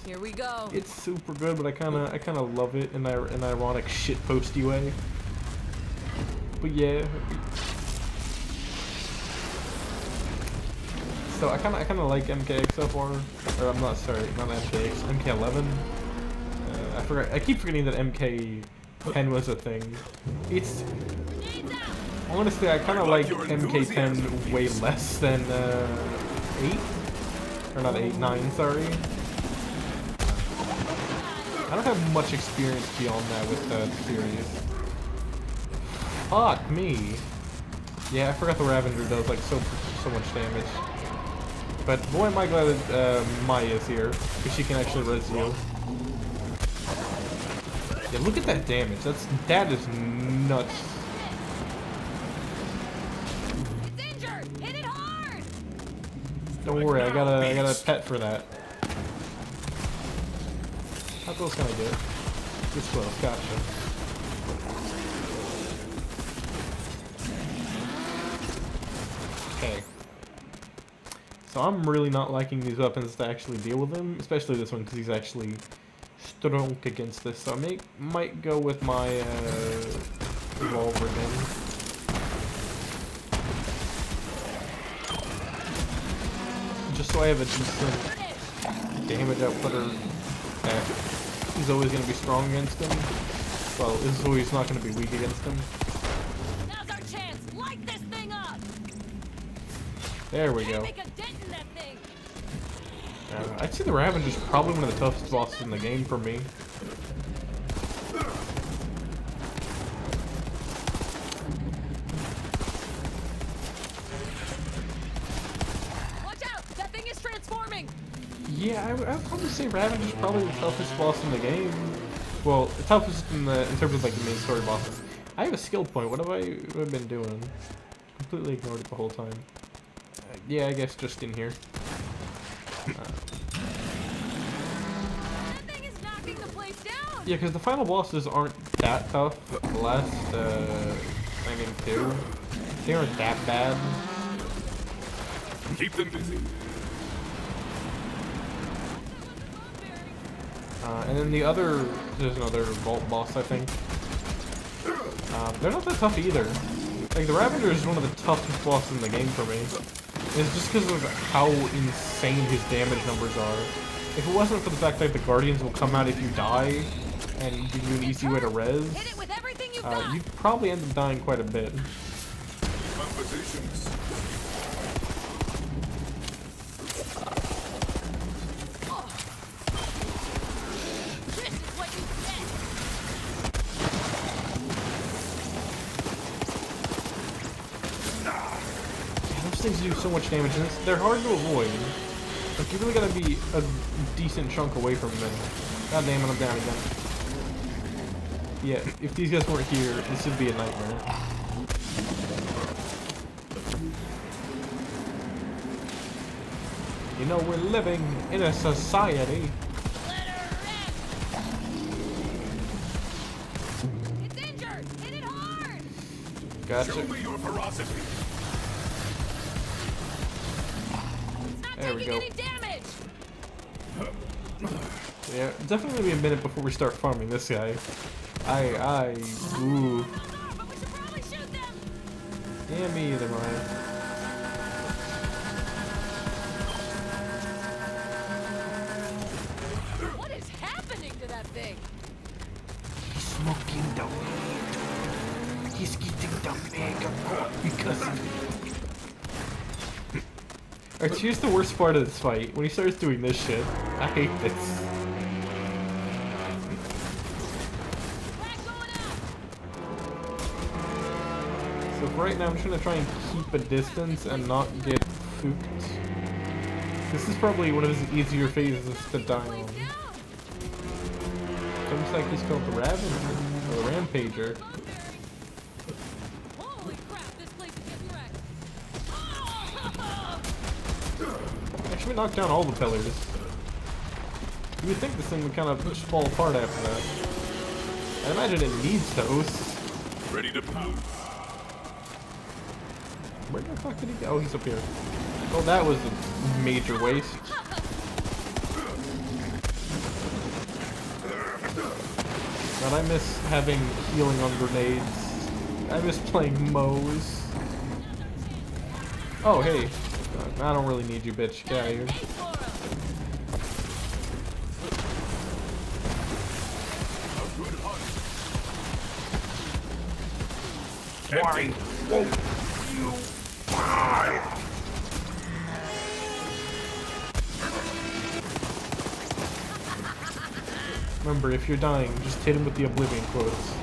Here we go. It's super good, but I kinda love it in an ironic shitposty way. But yeah. So I kinda like MKX so far. Or I'm not sorry, not MKX, MK11. I keep forgetting that MK10 was a thing. It's honestly I kinda like MK10 way less than 8. Or not 8, 9, sorry. I don't have much experience beyond that with the series. Fuck me. Yeah, I forgot the Ravager does like so much damage. But boy am I glad that Maya's here, because she can actually res you. Yeah, look at that damage. That is nuts. It's injured. Hit it hard. Don't worry, I got a pet for that. How close can I get? This close, gotcha. Okay. So I'm really not liking these weapons to actually deal with him, especially this one because he's actually strong against this. So I might go with my revolver again. Just so I have a decent damage outputter that he's always going to be strong against him. Well, this is always not going to be weak against him. Now's our chance. Light this thing up. There we go. Make a dent in that thing. I'd say the Ravager's probably one of the toughest bosses in the game for me. Watch out! That thing is transforming. Yeah, I would probably say Ravager's probably the toughest boss in the game. Well, the toughest in terms of like the main story bosses. I have a skill point. What have I been doing? Completely ignored it the whole time. Yeah, I guess just in here. That thing is knocking the place down. Yeah, because the final bosses aren't that tough. The last, I mean, 2. They aren't that bad. Keep them busy. And then there's another vault boss, I think. They're not that tough either. Like, the Ravager is one of the toughest bosses in the game for me. It's just because of how insane his damage numbers are. If it wasn't for the fact that the Guardians will come out if you die, and give you an easy way to res, you'd probably end up dying quite a bit. Compositions. Things do so much damage, and they're hard to avoid. Like, you really gotta be a decent chunk away from them. God damn it, I'm down again. Yeah, if these guys weren't here, this would be a nightmare. You know, we're living in a society. It's injured. Hit it hard. Gotcha. Show me your ferocity. There we go. Any damage. Yeah, it's definitely gonna be a minute before we start farming this guy. Ooh. But we should probably shoot them. Yeah, me either, Maya. What is happening to that thing? He's smoking the weed. He's getting the mega pot because... Alright, here's the worst part of this fight. When he starts doing this shit. I hate this. So for right now, I'm just gonna try and keep a distance and not get fooked. This is probably one of his easier phases to die on. Looks like he's called the Ravager, or the Rampager. Holy crap, this place is getting wrecked. Actually knocked down all the pillars. You would think this thing would kind of just fall apart after that. I imagine it needs those. Ready to pounce. Where the fuck did he go? Oh, he's up here. Oh, that was a major waste. God, I miss having healing on grenades. I miss playing Moe's. Oh, hey. I don't really need you, bitch. Get out of here. Why won't you die? Remember, if you're dying, just hit him with the Oblivion quotes.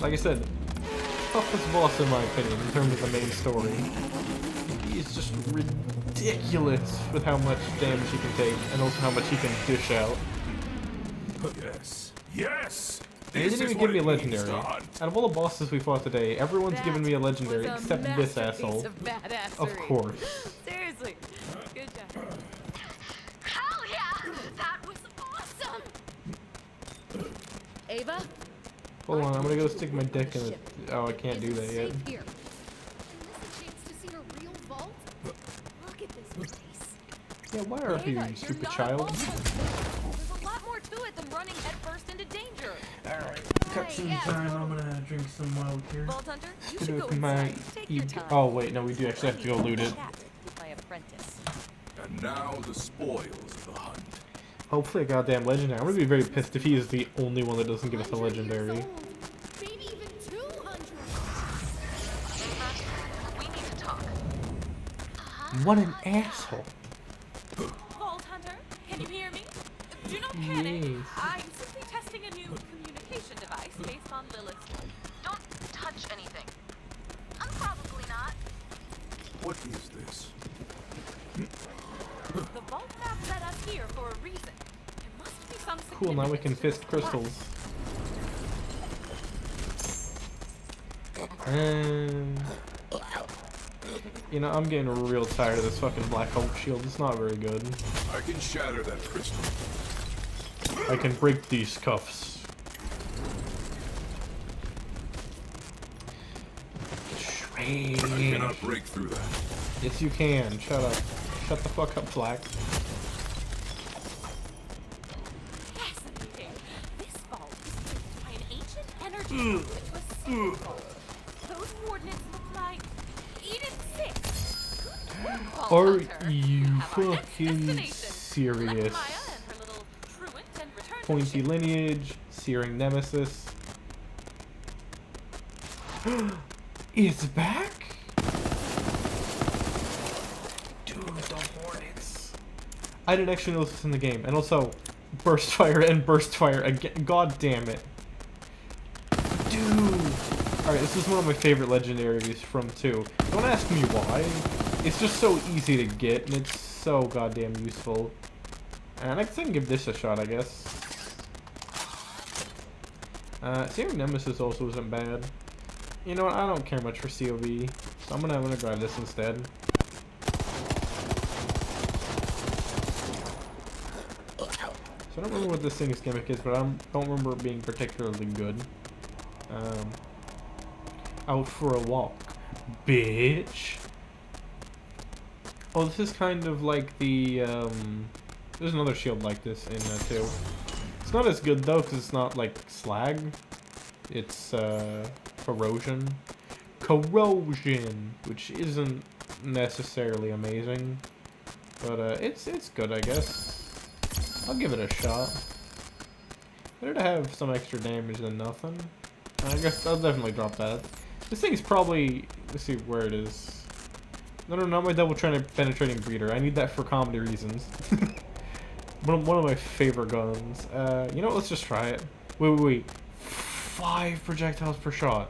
Like I said, toughest boss in my opinion in terms of the main story. He's just ridiculous with how much damage he can take and also how much he can dish out. Yes. Yes! They didn't even give me a legendary. Out of all the bosses we fought today, everyone's given me a legendary except this asshole. Of course. Seriously. Good job. Hell yeah! That was awesome! Ava? Hold on, I'm gonna go stick my dick in it. Oh, I can't do that yet. Here. And this a chance to see her real vault? Look at this place. Yeah, why are you, Ava, you stupid you're not child? a There's a lot more to it than running headfirst into danger. Alright, cut some yeah. time. I'm gonna drink some wild here. Vault Hunter, you To should do go with my inside. Take your time. Oh wait, no, we do actually have to go loot it. Chat with my apprentice. And now the spoils of the hunt. Hopefully a goddamn legendary. I'm gonna be very pissed if he is the only one that doesn't give us a 100 years legendary. old. Maybe even 200. Ava, we need to talk. What an asshole. Vault Hunter, can you hear me? Do not panic. Yes. I'm simply testing a new communication device based on Lilith. Don't touch anything. I'm probably not. What is this? The vault map led us here for a reason. There must be some Cool, now we can significance fist to this crystals. You know, I'm getting real tired of this fucking Black Hulk shield. It's not very good. I can shatter that crystal. I can break these cuffs. I cannot break through that. Yes, you can. Shut up. Shut the fuck up, Black. Fascinating. This vault is linked by an ancient energy which was secret vault. Those coordinates look like Eden 6. Vault Are Hunter, you have our next fucking destination. serious? Maya and her little truant and return to Pointy ship. lineage, searing nemesis. It's back? Dude, the hornets. I didn't actually notice this in the game. And also, burst fire and burst fire again. God damn it. Dude. Alright, this is one of my favorite legendaries from 2. Don't ask me why. It's just so easy to get, and it's so goddamn useful. And I can give this a shot, I guess. Searing Nemesis also isn't bad. You know what, I don't care much for COV, so I'm gonna grab this instead. So I don't remember what this thing's gimmick is, but I don't remember it being particularly good. Out for a walk, bitch. Oh, this is kind of like the, there's another shield like this in 2. It's not as good though, because it's not like slag. It's, corrosion. Corrosion! Which isn't necessarily amazing. But, it's good, I guess. I'll give it a shot. Better to have some extra damage than nothing. I guess I'll definitely drop that. This thing's probably... Let's see where it is. No, not my double penetrating breeder. I need that for comedy reasons. one of my favorite guns. You know what? Let's just try it. Wait. 5 projectiles per shot.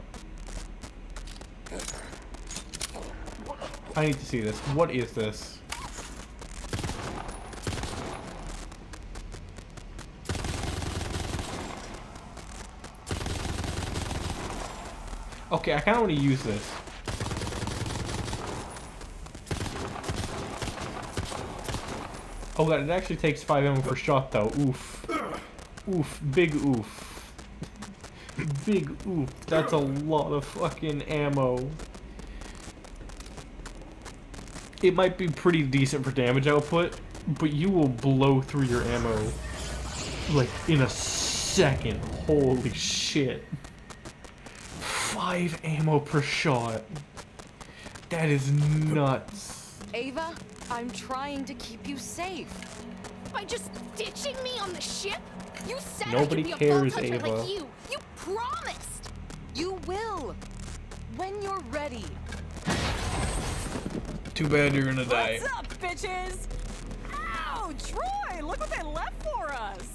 I need to see this. What is this? Okay, I kind of want to use this. Oh god, it actually takes 5 ammo per shot though. Oof. Oof. Big oof. Big oof. That's a lot of fucking ammo. It might be pretty decent for damage output, but you will blow through your ammo like in a second. Holy shit. 5 ammo per shot. That is nuts. Ava, I'm trying to keep you safe. By just ditching me on the ship? You said Nobody I could be cares, a vault hunter Ava. like you. You promised. You will. When you're ready. Too bad you're gonna die. What's up, bitches? Ow, Troy, look what they left for us.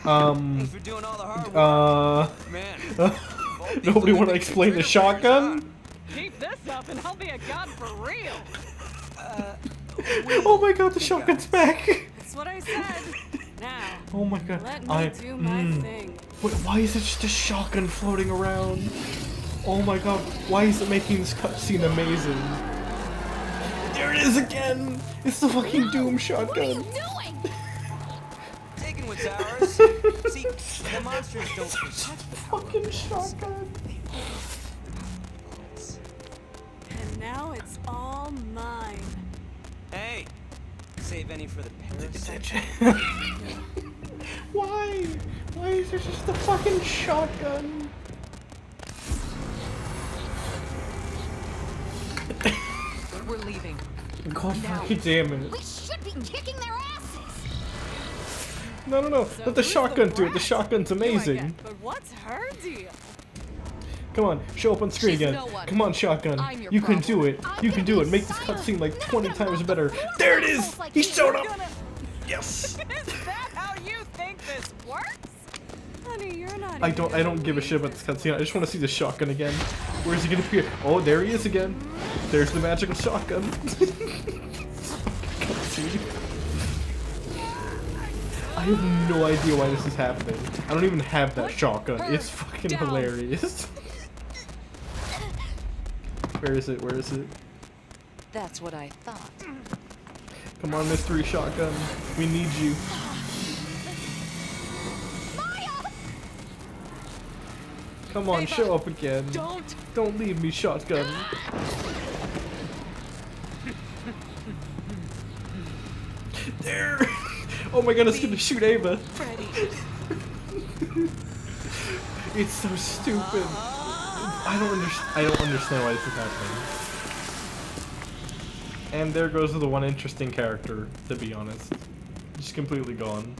Thanks for doing all the hard work. Man. Nobody want to explain the shotgun? Keep this up and I'll be a god for real. Oh my god, the shotgun's back! That's what I said. Now, Oh my god, let me do my thing. Wait, why is it just a shotgun floating around? Oh my god, why is it making this cutscene amazing? There it is again! It's the fucking Doom shotgun! What are you doing? Taking what's ours. See, the monsters don't protect the Fucking shotgun! And now it's all mine. Hey, save any for the parasite. Why? Why is there just a fucking shotgun? We're leaving. God fucking damn it. We should be kicking their asses. No, no, no. Let the who's shotgun the do it. The brat? shotgun's You I amazing. get, but what's her deal? Come on, show up on screen She's again. no one. Come on, shotgun. I'm your You can problem. do it. You can do it. Make this cutscene like 20 times better. There it is! He showed up! Yes! Is that how you think this works? Honey, you're not I don't give a shit about this cutscene. I just want to see the shotgun again. Where is he gonna appear? Oh, there he is again. There's the magical shotgun. Cutscene. I have no idea why this is happening. I don't even have that shotgun. It's fucking down. hilarious. Where is it? Where is it? That's what I thought. Come on, mystery shotgun. We need you. Come on, show up again. Don't leave me, shotgun. There. Oh my god, it's gonna shoot Ava. It's so stupid. I don't understand why this is happening. And there goes the one interesting character, to be honest. Just completely gone.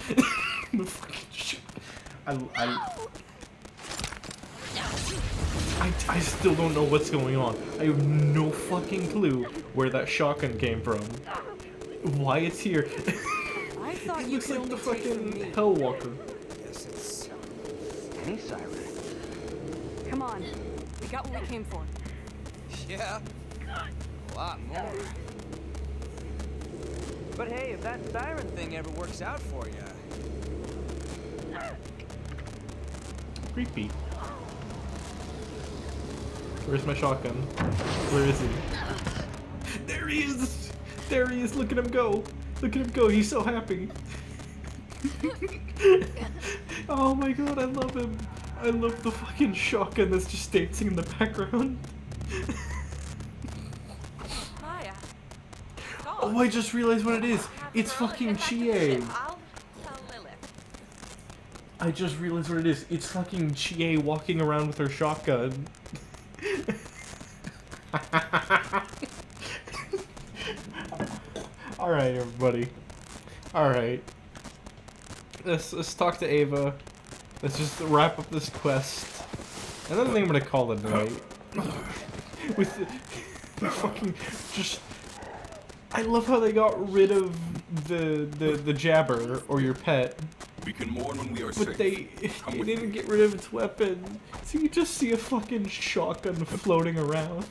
The fucking shit. I still don't know what's going on. I have no fucking clue where that shotgun came from. Why it's here. I thought It you looks could like the only take from fucking me. Hellwalker. Guess it's any siren. Come on, we got what we came for. Yeah. A lot more. But hey, if that siren thing ever works out for you. Creepy. Where's my shotgun? Where is he? There he is! There he is! Look at him go! Look at him go! He's so happy! Oh my god, I love him! I love the fucking shotgun that's just dancing in the background. Hiya. Oh, I just realized what it is! It's fucking Chie! I'll tell Lilith. I just realized what it is. It's fucking Chie walking around with her shotgun. Alright, everybody. Alright. Let's talk to Ava. Let's just wrap up this quest. And then I think I'm gonna call it a night. With the fucking just... I love how they got rid of the jabber, or your pet. We can mourn when we are But safe. they didn't get rid of its weapon. So you just see a fucking shotgun floating around.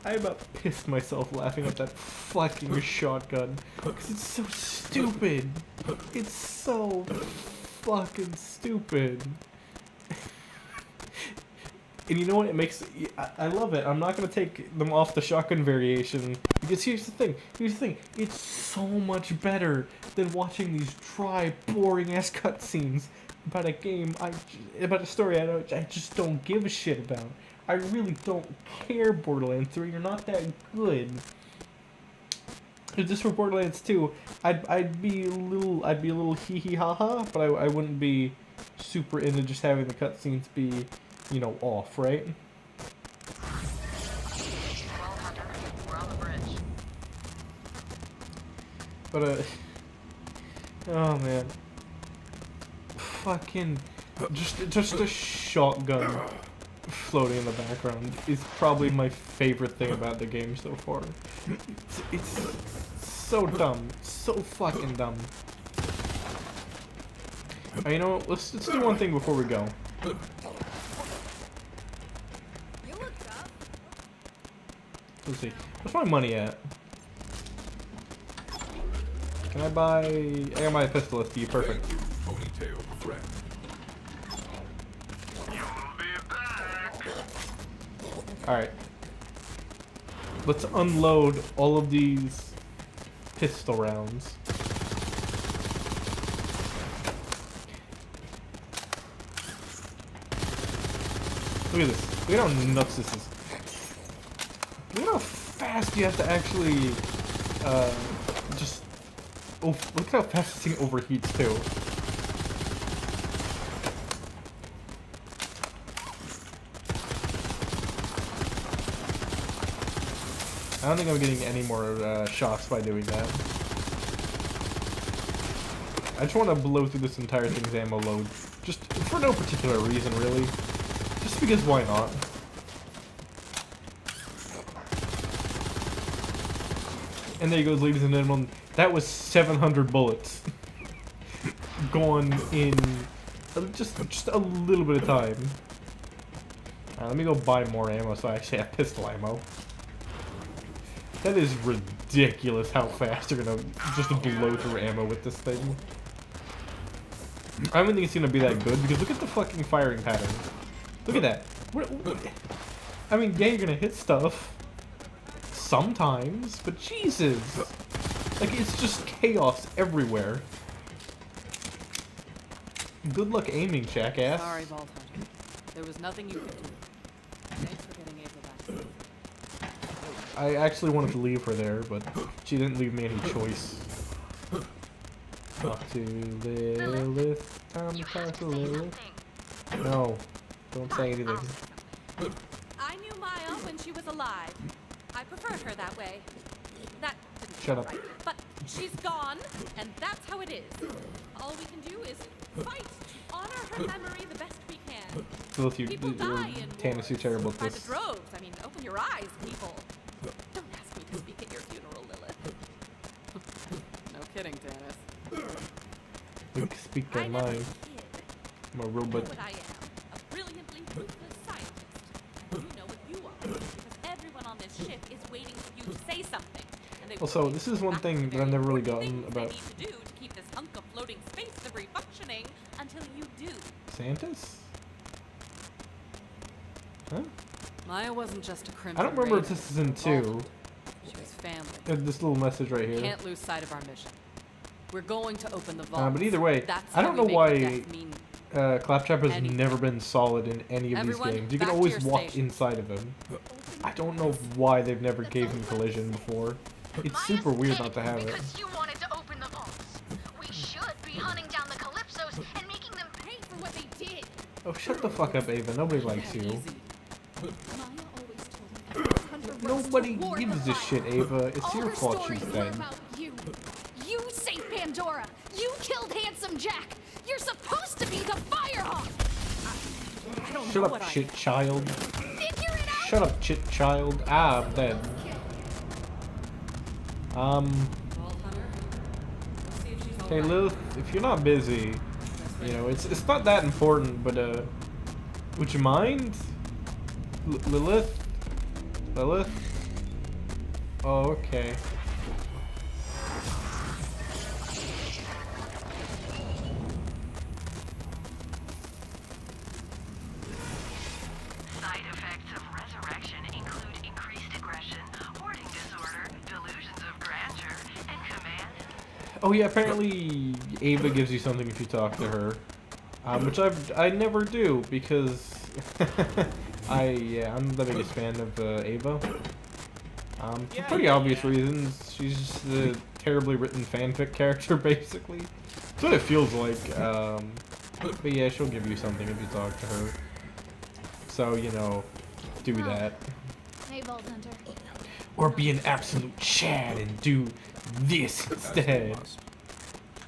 I about pissed myself laughing at that fucking shotgun. Because it's so stupid. It's so fucking stupid. And you know what? It makes I love it. I'm not gonna take them off the shotgun variation because here's the thing. It's so much better than watching these dry, boring ass cutscenes about a game about a story I just don't give a shit about. I really don't care. Borderlands 3, you're not that good. If this were Borderlands 2, I'd be a little hee hee ha ha, but I wouldn't be super into just having the cutscenes be, you know, off, right? Well, Hunter, we're on the bridge. But oh man, fucking just a shotgun floating in the background is probably my favorite thing about the game so far. It's so dumb, so fucking dumb. You know what? Let's do one thing before we go. Let's see. Where's my money at? Can I buy? I got my pistol. Let's be perfect. Ponytail friend. Alright. Let's unload all of these pistol rounds. Look at this. Look at how nuts this is. Look at how fast you have to actually, just... Oh, look at how fast this thing overheats, too. I don't think I'm getting any more shots by doing that. I just want to blow through this entire thing's ammo load. Just for no particular reason, really. Just because why not? And there you go, ladies and gentlemen. That was 700 bullets. Gone in just a little bit of time. Let me go buy more ammo so I actually have pistol ammo. That is ridiculous how fast you're gonna just blow through ammo with this thing. I don't think it's gonna be that good because look at the fucking firing pattern. Look at that. What? I mean, yeah, you're gonna hit stuff sometimes, but Jesus, like it's just chaos everywhere. Good luck aiming, jackass. Sorry, Vault Hunter. There was nothing you could do. Thanks for getting Ava back. I actually wanted to leave her there, but she didn't leave me any choice. Talk to Lilith. Time to talk to Lilith. No, don't say anything. I knew Maya when she was alive. I preferred her that way. That didn't Shut up. Right. But she's gone, and that's how it is. All we can do is fight, honor her memory the best we can. Lilith, People die in Tannis, you're terrible at by the this. droves. I mean, open your eyes, people. Don't ask me to speak at your funeral, Lilith. No kidding, Tannis. We can speak I our never mind. did. I'm a You know robot. what I am. A brilliantly ruthless scientist. You know what you are. Because everyone on this ship is waiting for you to say something. And they will Also, always this is come one back to the thing that very I've never really important gotten things they about need to do to keep this hunk of floating space debris functioning until you do. Santas? Huh? Maya wasn't just a crimson I don't remember if Raven. this is in Vault 2. Hunter. She was family. This little message right We here. can't lose sight of our mission. We're going to open the vault. But either way, That's I how don't we know make why death mean Claptrap has anything. never been solid in any of Everyone, these games. You back can to always your walk station. inside of him. I don't know why they've never gave him collision before. It's super weird not to have it. Because you wanted to open the vaults. We should be hunting down the Calypsos and making them pay for what they did. Oh, shut the fuck up, Ava. Nobody likes you. easy. Maya always told me that Hunter rose Nobody to war gives the a shit, Ava. It's All your her fault she's stories were dead. about you. You saved Pandora. You killed Handsome Jack. You're supposed to be the Firehawk. I don't Shut know up, what shit child. Figure it out. Shut up, chit child. Ah, I'm dead. Vault Hunter. Let's see if she's Hey, alright. Lilith, if you're not busy, you know, it's not that important, but, would you mind? Lilith? Lilith? Oh, okay. direction include increased aggression, hoarding disorder, delusions of grandeur, and command. Oh yeah, apparently Ava gives you something if you talk to her, which I never do because I'm the biggest fan of Ava. For pretty obvious reasons. She's just a terribly written fanfic character, basically. That's what it feels like. But yeah, she'll give you something if you talk to her. So, you know, do that. Hey, Vault Hunter. Or be an absolute Chad and do this instead.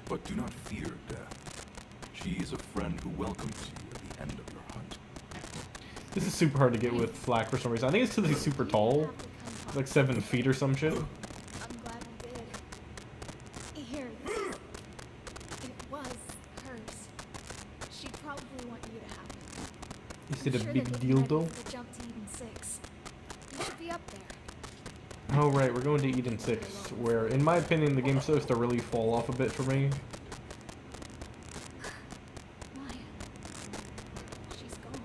But do not fear death. She is a friend who welcomes you at the end of your hunt. This is super hard to get with Flack for some reason. I think it's because he's super tall. Like 7 feet or some shit. I'm glad you did. Here, it was hers. She'd probably want you to have it. Is it a I'm sure big they're deal getting though? ready for the jump to Eden 6. You should be up there. Oh right, we're going to Eden 6, where, in my opinion, the game's supposed to really fall off a bit for me. Maya. She's gone.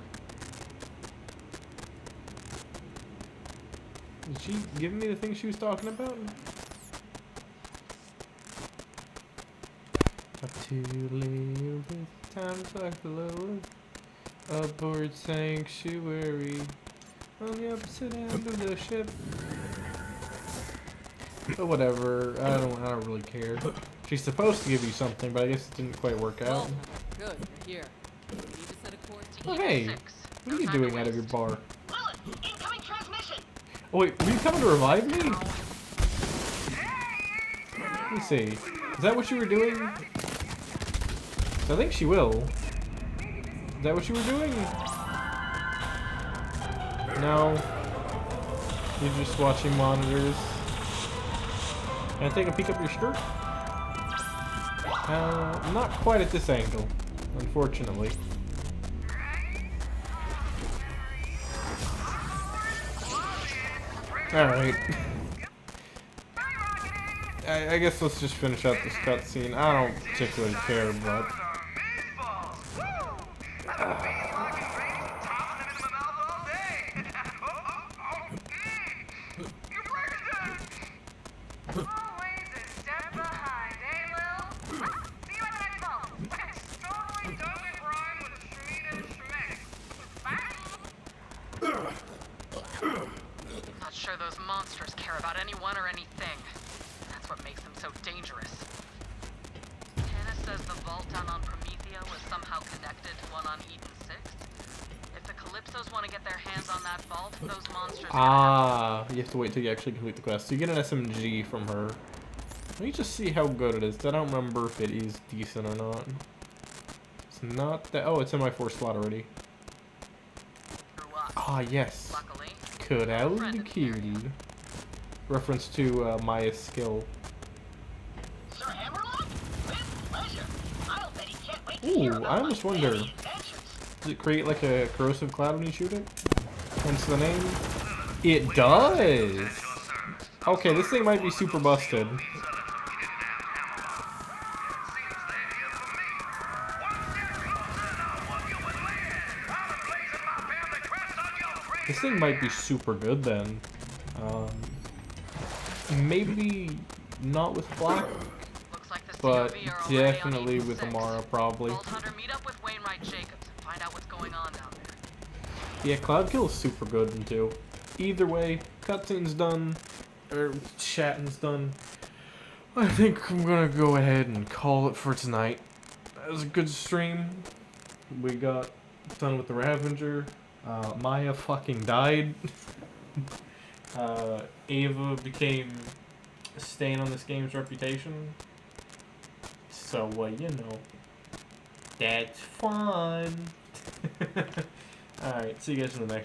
Did she give me the thing she was talking about? Up to little bit, time to talk lower. Aboard sanctuary, on the opposite end of the ship. But whatever, I don't really care. She's supposed to give you something, but I guess it didn't quite work out. Good, you're here. You need to set a course to Oh Eden hey, 6. what are you doing out of your bar? Lilith, incoming transmission. Oh wait, were you coming to revive me? Let me see. Is that what you were doing? I think she will. Is that what you were doing? No. You're just watching monitors. Can I take a peek up your skirt? Not quite at this angle, unfortunately. Alright. I guess let's just finish up this cutscene. I don't particularly care, but... Not sure those monsters care about anyone or anything. That's what makes them so dangerous. Hannah says the vault down on Promethea was somehow connected to one on Eden 6. If the Calypsos want to get their hands on that vault, those monsters... you have to wait till you actually complete the quest. So you get an SMG from her. Let me just see how good it is. I don't remember if it is decent or not. It's not that... Oh, it's in my 4th slot already. Ah, yes. Cut out the cutie. Reference to Maya's skill. Sir Hammerlock? With pleasure. I'll bet he can't wait to Ooh, hear I about almost my wonder. many adventures. Does it create like a corrosive cloud when you shoot it? Hence the name? It does! Okay, this thing might be super busted. This thing might be super good then. Maybe not with Black, but definitely with Amara probably. Meet up with Wainwright Jacobs and find out what's going on down there. Yeah, Cloud Kill is super good in 2. Either way, cutscene's done, or chatting's done. I think I'm gonna go ahead and call it for tonight. That was a good stream. We got done with the Ravager. Maya fucking died. Ava became a stain on this game's reputation. So, you know, that's fun. Alright, see you guys in the next